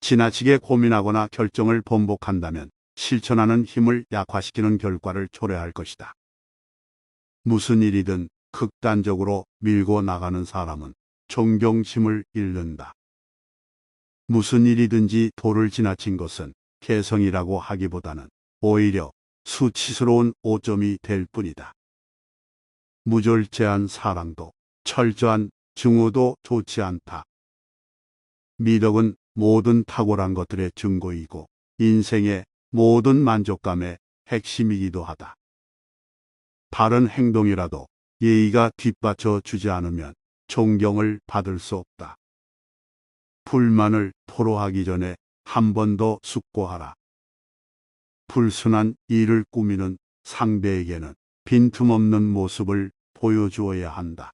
지나치게 고민하거나 결정을 번복한다면 실천하는 힘을 약화시키는 결과를 초래할 것이다. 무슨 일이든 극단적으로 밀고 나가는 사람은 존경심을 잃는다. 무슨 일이든지 도를 지나친 것은 개성이라고 하기보다는 오히려 수치스러운 오점이 될 뿐이다. 무절제한 사랑도 철저한 증오도 좋지 않다. 미덕은 모든 탁월한 것들의 증거이고 인생의 모든 만족감의 핵심이기도 하다. 바른 행동이라도 예의가 뒷받쳐 주지 않으면 존경을 받을 수 없다. 불만을 토로하기 전에 한 번 더 숙고하라. 불순한 일을 꾸미는 상대에게는 빈틈없는 모습을 보여주어야 한다.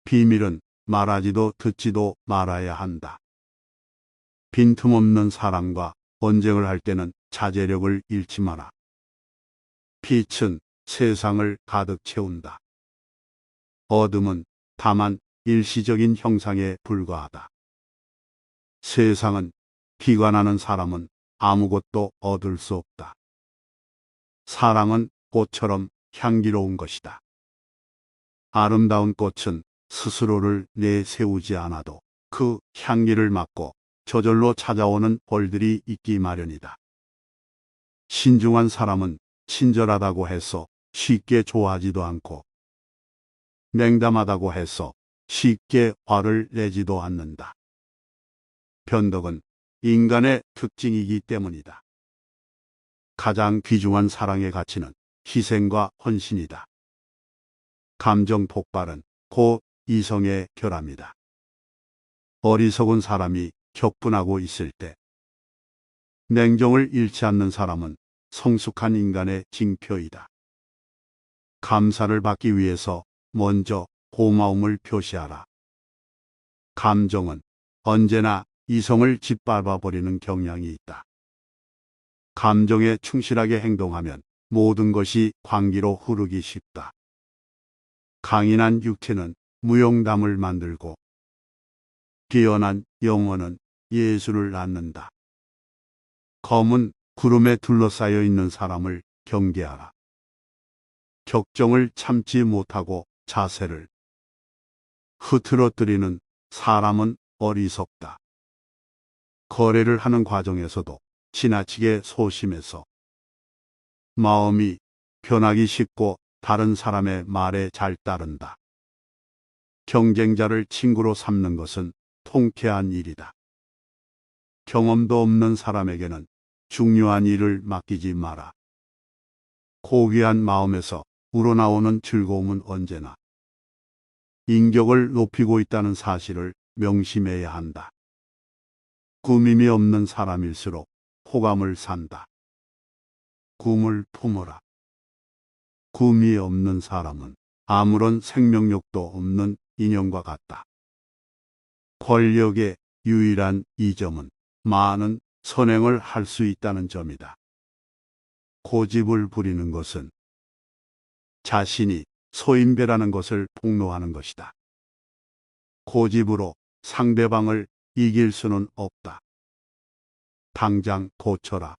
비밀은 말하지도 듣지도 말아야 한다. 빈틈없는 사랑과 언쟁을 할 때는 자제력을 잃지 마라. 빛은 세상을 가득 채운다. 어둠은 다만 일시적인 형상에 불과하다. 세상은 비관하는 사람은 아무것도 얻을 수 없다. 사랑은 꽃처럼 향기로운 것이다. 아름다운 꽃은 스스로를 내세우지 않아도 그 향기를 맡고 저절로 찾아오는 벌들이 있기 마련이다. 신중한 사람은 친절하다고 해서 쉽게 좋아하지도 않고 냉담하다고 해서 쉽게 화를 내지도 않는다. 변덕은 인간의 특징이기 때문이다. 가장 귀중한 사랑의 가치는 희생과 헌신이다. 감정 폭발은 곧 이성의 결함이다. 어리석은 사람이 격분하고 있을 때 냉정을 잃지 않는 사람은 성숙한 인간의 징표이다. 감사를 받기 위해서 먼저 고마움을 표시하라. 감정은 언제나 이성을 짓밟아 버리는 경향이 있다. 감정에 충실하게 행동하면 모든 것이 광기로 흐르기 쉽다. 강인한 육체는 무용담을 만들고 뛰어난 영혼은 예술을 낳는다. 검은 구름에 둘러싸여 있는 사람을 경계하라. 격정을 참지 못하고 자세를 흐트러뜨리는 사람은 어리석다. 거래를 하는 과정에서도 지나치게 소심해서 마음이 변하기 쉽고 다른 사람의 말에 잘 따른다. 경쟁자를 친구로 삼는 것은 통쾌한 일이다. 경험도 없는 사람에게는 중요한 일을 맡기지 마라. 고귀한 마음에서 우러나오는 즐거움은 언제나 인격을 높이고 있다는 사실을 명심해야 한다. 꾸밈이 없는 사람일수록 호감을 산다. 꿈을 품어라. 꿈이 없는 사람은 아무런 생명력도 없는 인형과 같다. 권력의 유일한 이점은 많은 선행을 할 수 있다는 점이다. 고집을 부리는 것은 자신이 소인배라는 것을 폭로하는 것이다. 고집으로 상대방을 이길 수는 없다. 당장 고쳐라.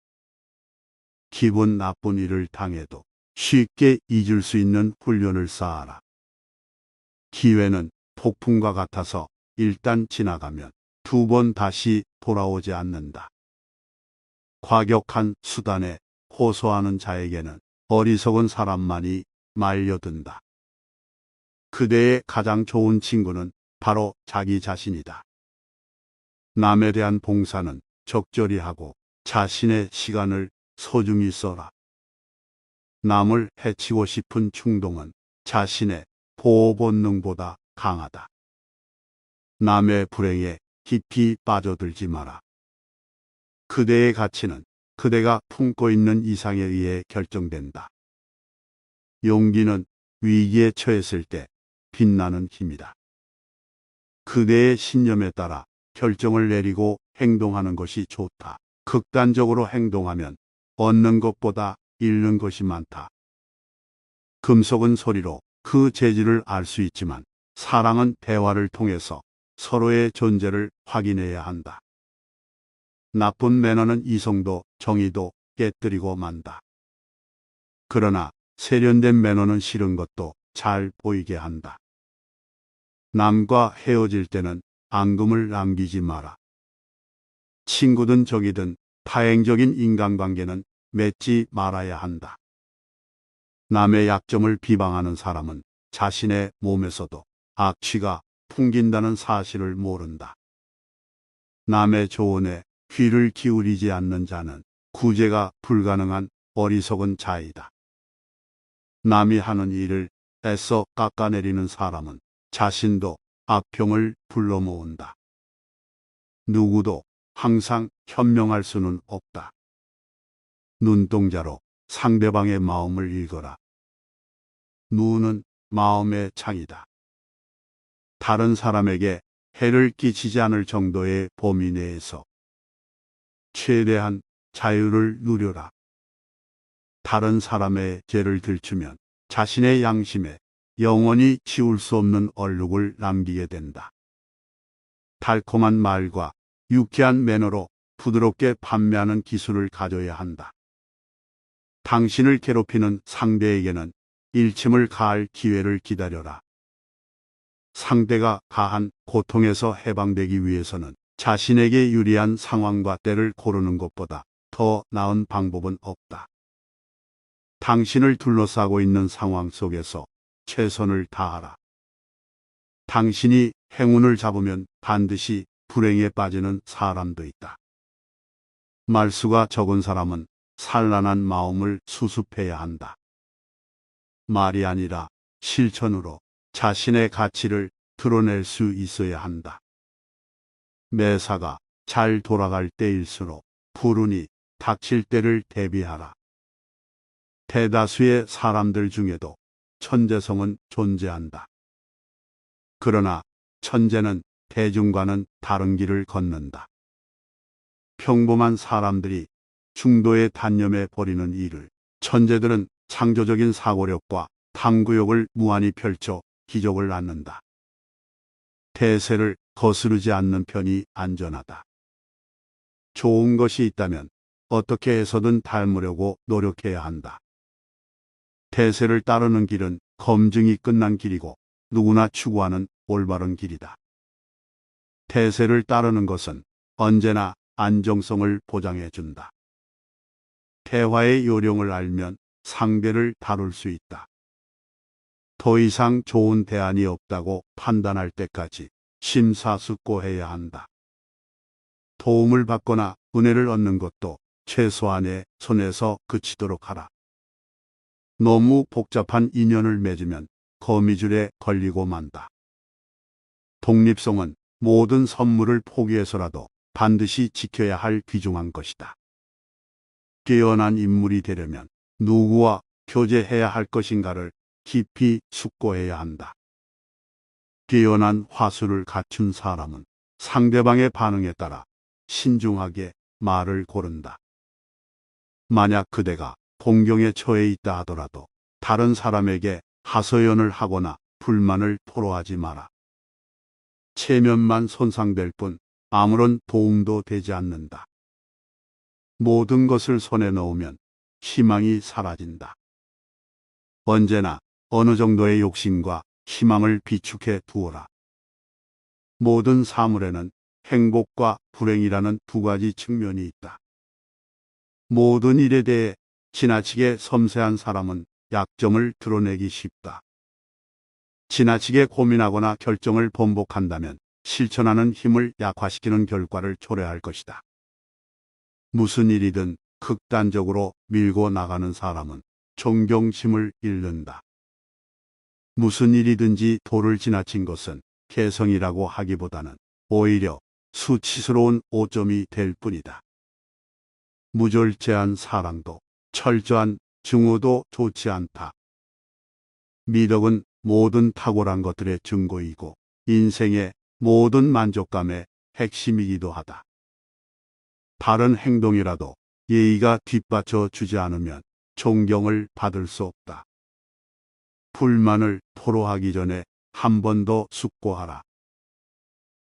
기분 나쁜 일을 당해도 쉽게 잊을 수 있는 훈련을 쌓아라. 기회는 폭풍과 같아서 일단 지나가면 두 번 다시 돌아오지 않는다. 과격한 수단에 호소하는 자에게는 어리석은 사람만이 말려든다. 그대의 가장 좋은 친구는 바로 자기 자신이다. 남에 대한 봉사는 적절히 하고 자신의 시간을 소중히 써라. 남을 해치고 싶은 충동은 자신의 보호 본능보다 강하다. 남의 불행에 깊이 빠져들지 마라. 그대의 가치는 그대가 품고 있는 이상에 의해 결정된다. 용기는 위기에 처했을 때 빛나는 힘이다. 그대의 신념에 따라 결정을 내리고 행동하는 것이 좋다. 극단적으로 행동하면 얻는 것보다 잃는 것이 많다. 금속은 소리로 그 재질을 알 수 있지만 사랑은 대화를 통해서 서로의 존재를 확인해야 한다. 나쁜 매너는 이성도 정의도 깨뜨리고 만다. 그러나 세련된 매너는 싫은 것도 잘 보이게 한다. 남과 헤어질 때는 앙금을 남기지 마라. 친구든 적이든 타행적인 인간관계는 맺지 말아야 한다. 남의 약점을 비방하는 사람은 자신의 몸에서도 악취가 풍긴다는 사실을 모른다. 남의 조언에 귀를 기울이지 않는 자는 구제가 불가능한 어리석은 자이다. 남이 하는 일을 애써 깎아내리는 사람은 자신도 악평을 불러 모은다. 누구도 항상 현명할 수는 없다. 눈동자로 상대방의 마음을 읽어라. 눈은 마음의 창이다. 다른 사람에게 해를 끼치지 않을 정도의 범위 내에서 최대한 자유를 누려라. 다른 사람의 죄를 들추면 자신의 양심에 영원히 지울 수 없는 얼룩을 남기게 된다. 달콤한 말과 유쾌한 매너로 부드럽게 판매하는 기술을 가져야 한다. 당신을 괴롭히는 상대에게는 일침을 가할 기회를 기다려라. 상대가 가한 고통에서 해방되기 위해서는 자신에게 유리한 상황과 때를 고르는 것보다 더 나은 방법은 없다. 당신을 둘러싸고 있는 상황 속에서 최선을 다하라. 당신이 행운을 잡으면 반드시 불행에 빠지는 사람도 있다. 말수가 적은 사람은 산란한 마음을 수습해야 한다. 말이 아니라 실천으로 자신의 가치를 드러낼 수 있어야 한다. 매사가 잘 돌아갈 때일수록 불운이 닥칠 때를 대비하라. 대다수의 사람들 중에도 천재성은 존재한다. 그러나 천재는 대중과는 다른 길을 걷는다. 평범한 사람들이 중도의 단념에 버리는 일을 천재들은 창조적인 사고력과 탐구욕을 무한히 펼쳐 기적을 낳는다. 대세를 거스르지 않는 편이 안전하다. 좋은 것이 있다면 어떻게 해서든 닮으려고 노력해야 한다. 대세를 따르는 길은 검증이 끝난 길이고 누구나 추구하는 올바른 길이다. 대세를 따르는 것은 언제나 안정성을 보장해 준다. 대화의 요령을 알면 상대를 다룰 수 있다. 더 이상 좋은 대안이 없다고 판단할 때까지 심사숙고해야 한다. 도움을 받거나 은혜를 얻는 것도 최소한의 손에서 그치도록 하라. 너무 복잡한 인연을 맺으면 거미줄에 걸리고 만다. 독립성은 모든 선물을 포기해서라도 반드시 지켜야 할 귀중한 것이다. 깨어난 인물이 되려면 누구와 교제해야 할 것인가를 깊이 숙고해야 한다. 깨어난 화술을 갖춘 사람은 상대방의 반응에 따라 신중하게 말을 고른다. 만약 그대가 공경에 처해 있다 하더라도 다른 사람에게 하소연을 하거나 불만을 토로하지 마라. 체면만 손상될 뿐 아무런 도움도 되지 않는다. 모든 것을 손에 넣으면 희망이 사라진다. 언제나 어느 정도의 욕심과 희망을 비축해 두어라. 모든 사물에는 행복과 불행이라는 두 가지 측면이 있다. 모든 일에 대해 지나치게 섬세한 사람은 약점을 드러내기 쉽다. 지나치게 고민하거나 결정을 번복한다면 실천하는 힘을 약화시키는 결과를 초래할 것이다. 무슨 일이든 극단적으로 밀고 나가는 사람은 존경심을 잃는다. 무슨 일이든지 도를 지나친 것은 개성이라고 하기보다는 오히려 수치스러운 오점이 될 뿐이다. 무절제한 사랑도 철저한 증오도 좋지 않다. 미덕은 모든 탁월한 것들의 증거이고 인생의 모든 만족감의 핵심이기도 하다. 바른 행동이라도 예의가 뒷받쳐 주지 않으면 존경을 받을 수 없다. 불만을 토로하기 전에 한 번 더 숙고하라.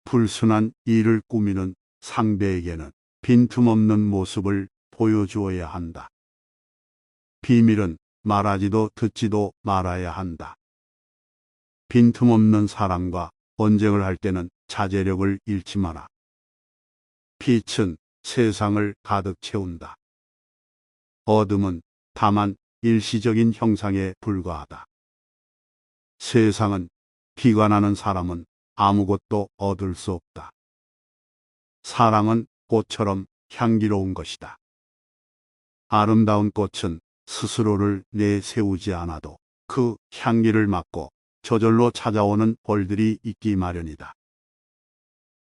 불순한 일을 꾸미는 상대에게는 빈틈없는 모습을 보여주어야 한다. 비밀은 말하지도 듣지도 말아야 한다. 빈틈없는 사람과 언쟁을 할 때는 자제력을 잃지 마라. 빛은 세상을 가득 채운다. 어둠은 다만 일시적인 형상에 불과하다. 세상은 비관하는 사람은 아무것도 얻을 수 없다. 사랑은 꽃처럼 향기로운 것이다. 아름다운 꽃은 스스로를 내세우지 않아도 그 향기를 맡고 저절로 찾아오는 벌들이 있기 마련이다.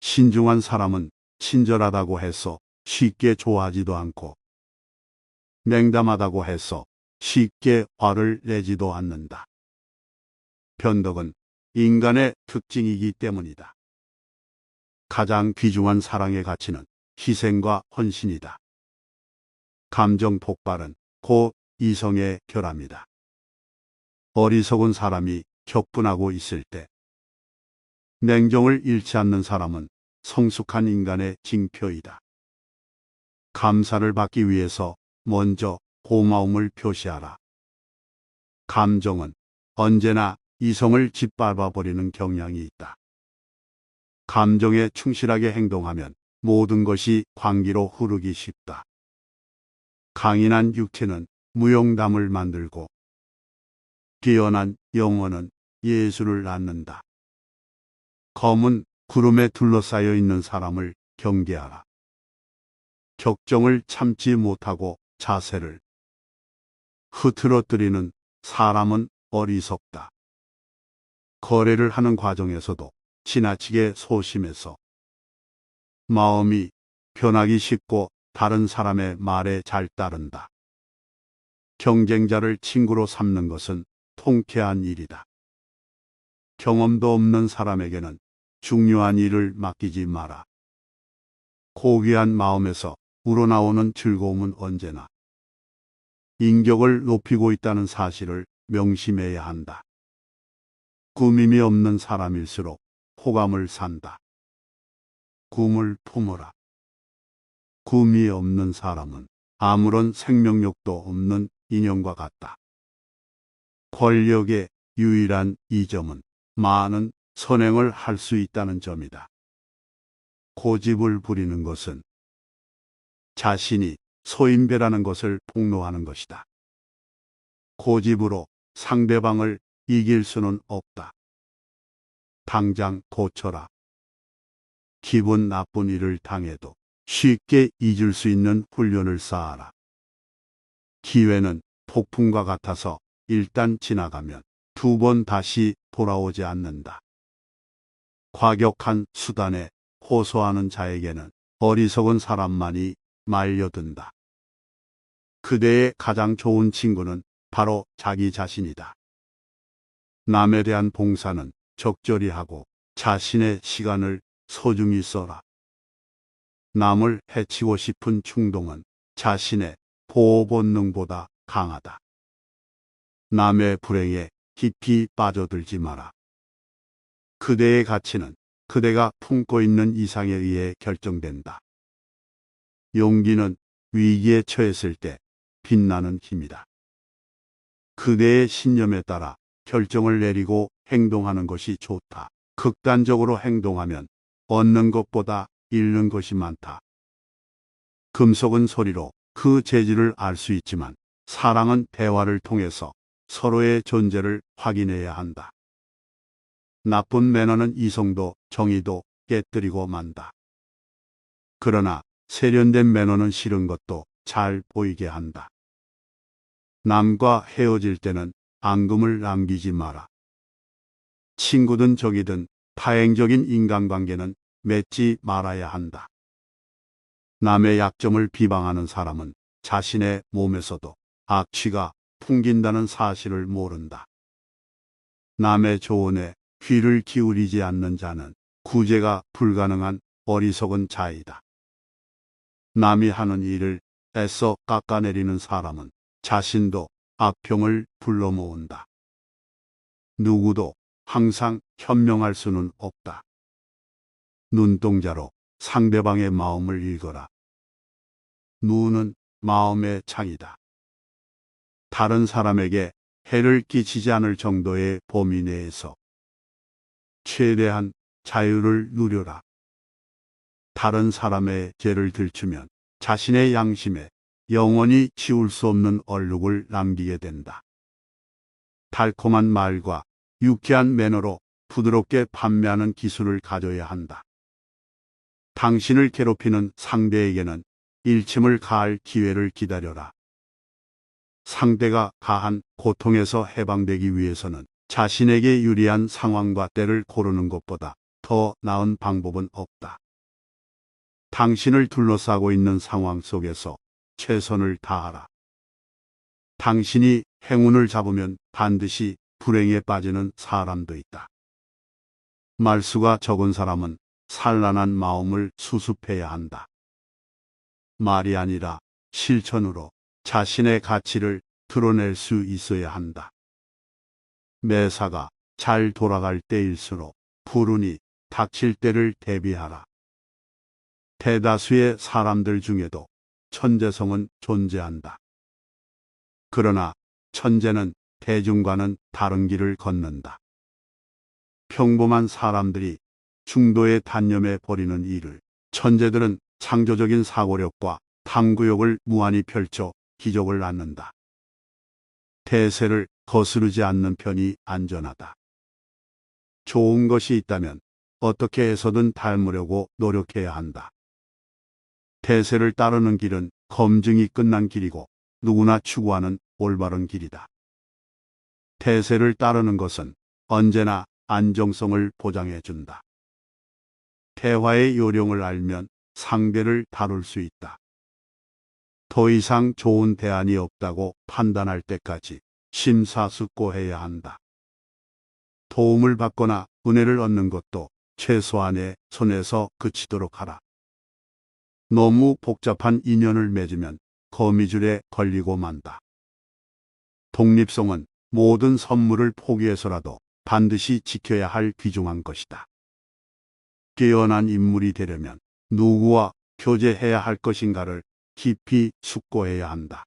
신중한 사람은 친절하다고 해서 쉽게 좋아하지도 않고 냉담하다고 해서 쉽게 화를 내지도 않는다. 변덕은 인간의 특징이기 때문이다. 가장 귀중한 사랑의 가치는 희생과 헌신이다. 감정 폭발은 곧 이성의 결함이다. 어리석은 사람이 격분하고 있을 때 냉정을 잃지 않는 사람은 성숙한 인간의 징표이다. 감사를 받기 위해서 먼저 고마움을 표시하라. 감정은 언제나 이성을 짓밟아 버리는 경향이 있다. 감정에 충실하게 행동하면 모든 것이 광기로 흐르기 쉽다. 강인한 육체는 무용담을 만들고 뛰어난 영혼은 예술을 낳는다. 검은 구름에 둘러싸여 있는 사람을 경계하라. 격정을 참지 못하고 자세를 흐트러뜨리는 사람은 어리석다. 거래를 하는 과정에서도 지나치게 소심해서 마음이 변하기 쉽고 다른 사람의 말에 잘 따른다. 경쟁자를 친구로 삼는 것은 통쾌한 일이다. 경험도 없는 사람에게는 중요한 일을 맡기지 마라. 고귀한 마음에서 우러나오는 즐거움은 언제나 인격을 높이고 있다는 사실을 명심해야 한다. 꾸밈이 없는 사람일수록 호감을 산다. 꿈을 품어라. 꿈이 없는 사람은 아무런 생명력도 없는 인형과 같다. 권력의 유일한 이점은 많은 선행을 할 수 있다는 점이다. 고집을 부리는 것은 자신이 소인배라는 것을 폭로하는 것이다. 고집으로 상대방을 이길 수는 없다. 당장 고쳐라. 기분 나쁜 일을 당해도 쉽게 잊을 수 있는 훈련을 쌓아라. 기회는 폭풍과 같아서 일단 지나가면 두 번 다시 돌아오지 않는다. 과격한 수단에 호소하는 자에게는 어리석은 사람만이 말려든다. 그대의 가장 좋은 친구는 바로 자기 자신이다. 남에 대한 봉사는 적절히 하고 자신의 시간을 소중히 써라. 남을 해치고 싶은 충동은 자신의 보호 본능보다 강하다. 남의 불행에 깊이 빠져들지 마라. 그대의 가치는 그대가 품고 있는 이상에 의해 결정된다. 용기는 위기에 처했을 때 빛나는 힘이다. 그대의 신념에 따라 결정을 내리고 행동하는 것이 좋다. 극단적으로 행동하면 얻는 것보다 잃는 것이 많다. 금속은 소리로 그 재질을 알 수 있지만 사랑은 대화를 통해서 서로의 존재를 확인해야 한다. 나쁜 매너는 이성도 정의도 깨뜨리고 만다. 그러나 세련된 매너는 싫은 것도 잘 보이게 한다. 남과 헤어질 때는 앙금을 남기지 마라. 친구든 적이든 파행적인 인간관계는 맺지 말아야 한다. 남의 약점을 비방하는 사람은 자신의 몸에서도 악취가 풍긴다는 사실을 모른다. 남의 조언에 귀를 기울이지 않는 자는 구제가 불가능한 어리석은 자이다. 남이 하는 일을 애써 깎아내리는 사람은 자신도 악평을 불러 모은다. 누구도 항상 현명할 수는 없다. 눈동자로 상대방의 마음을 읽어라. 눈은 마음의 창이다. 다른 사람에게 해를 끼치지 않을 정도의 범위 내에서 최대한 자유를 누려라. 다른 사람의 죄를 들추면 자신의 양심에 영원히 지울 수 없는 얼룩을 남기게 된다. 달콤한 말과 유쾌한 매너로 부드럽게 판매하는 기술을 가져야 한다. 당신을 괴롭히는 상대에게는 일침을 가할 기회를 기다려라. 상대가 가한 고통에서 해방되기 위해서는 자신에게 유리한 상황과 때를 고르는 것보다 더 나은 방법은 없다. 당신을 둘러싸고 있는 상황 속에서 최선을 다하라. 당신이 행운을 잡으면 반드시 불행에 빠지는 사람도 있다. 말수가 적은 사람은 산란한 마음을 수습해야 한다. 말이 아니라 실천으로 자신의 가치를 드러낼 수 있어야 한다. 매사가 잘 돌아갈 때일수록 불운이 닥칠 때를 대비하라. 대다수의 사람들 중에도 천재성은 존재한다. 그러나 천재는 대중과는 다른 길을 걷는다. 평범한 사람들이 중도에 단념해 버리는 일을 천재들은 창조적인 사고력과 탐구욕을 무한히 펼쳐 기적을 낳는다. 대세를 거스르지 않는 편이 안전하다. 좋은 것이 있다면 어떻게 해서든 닮으려고 노력해야 한다. 대세를 따르는 길은 검증이 끝난 길이고 누구나 추구하는 올바른 길이다. 대세를 따르는 것은 언제나 안정성을 보장해 준다. 대화의 요령을 알면 상대를 다룰 수 있다. 더 이상 좋은 대안이 없다고 판단할 때까지 심사숙고해야 한다. 도움을 받거나 은혜를 얻는 것도 최소한의 손에서 그치도록 하라. 너무 복잡한 인연을 맺으면 거미줄에 걸리고 만다. 독립성은 모든 선물을 포기해서라도 반드시 지켜야 할 귀중한 것이다. 깨어난 인물이 되려면 누구와 교제해야 할 것인가를 깊이 숙고해야 한다.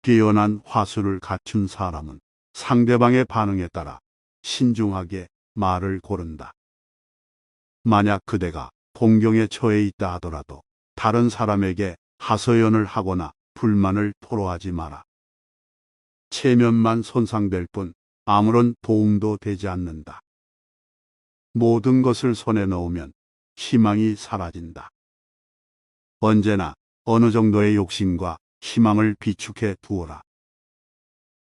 깨어난 화수를 갖춘 사람은 상대방의 반응에 따라 신중하게 말을 고른다. 만약 그대가 공경에 처해 있다 하더라도 다른 사람에게 하소연을 하거나 불만을 토로하지 마라. 체면만 손상될 뿐 아무런 도움도 되지 않는다. 모든 것을 손에 넣으면 희망이 사라진다. 언제나 어느 정도의 욕심과 희망을 비축해 두어라.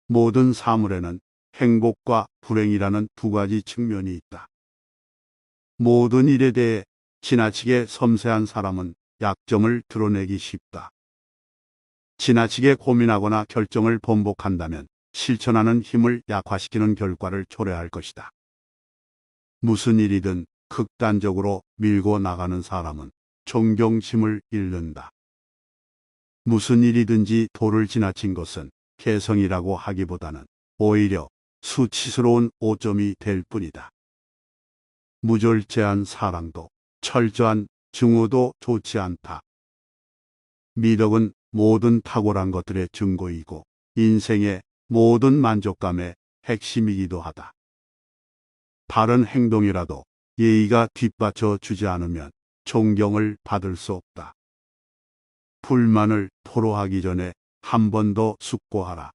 모든 사물에는 행복과 불행이라는 두 가지 측면이 있다. 모든 일에 대해 지나치게 섬세한 사람은 약점을 드러내기 쉽다. 지나치게 고민하거나 결정을 번복한다면 실천하는 힘을 약화시키는 결과를 초래할 것이다. 무슨 일이든 극단적으로 밀고 나가는 사람은 존경심을 잃는다. 무슨 일이든지 도를 지나친 것은 개성이라고 하기보다는 오히려 수치스러운 오점이 될 뿐이다. 무절제한 사랑도 철저한 증오도 좋지 않다. 미덕은 모든 탁월한 것들의 증거이고 인생의 모든 만족감의 핵심이기도 하다. 바른 행동이라도 예의가 뒷받쳐 주지 않으면 존경을 받을 수 없다. 불만을 토로하기 전에 한 번 더 숙고하라.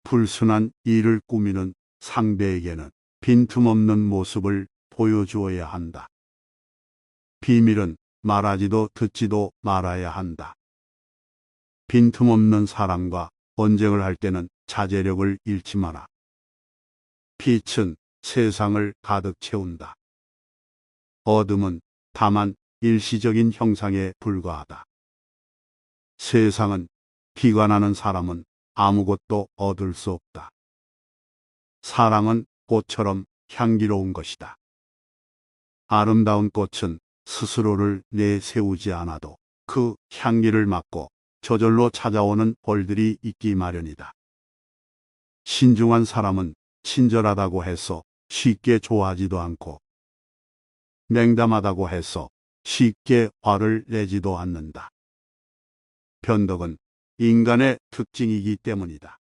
불순한 일을 꾸미는 상대에게는 빈틈없는 모습을 보여주어야 한다. 비밀은 말하지도 듣지도 말아야 한다. 빈틈없는 사람과 언쟁을 할 때는 자제력을 잃지 마라. 빛은 세상을 가득 채운다. 어둠은 다만 일시적인 형상에 불과하다. 세상은 비관하는 사람은 아무것도 얻을 수 없다. 사랑은 꽃처럼 향기로운 것이다. 아름다운 꽃은 스스로를 내세우지 않아도 그 향기를 맡고 저절로 찾아오는 벌들이 있기 마련이다. 신중한 사람은 친절하다고 해서 쉽게 좋아하지도 않고 냉담하다고 해서 쉽게 화를 내지도 않는다. 변덕은 인간의 특징이기 때문이다.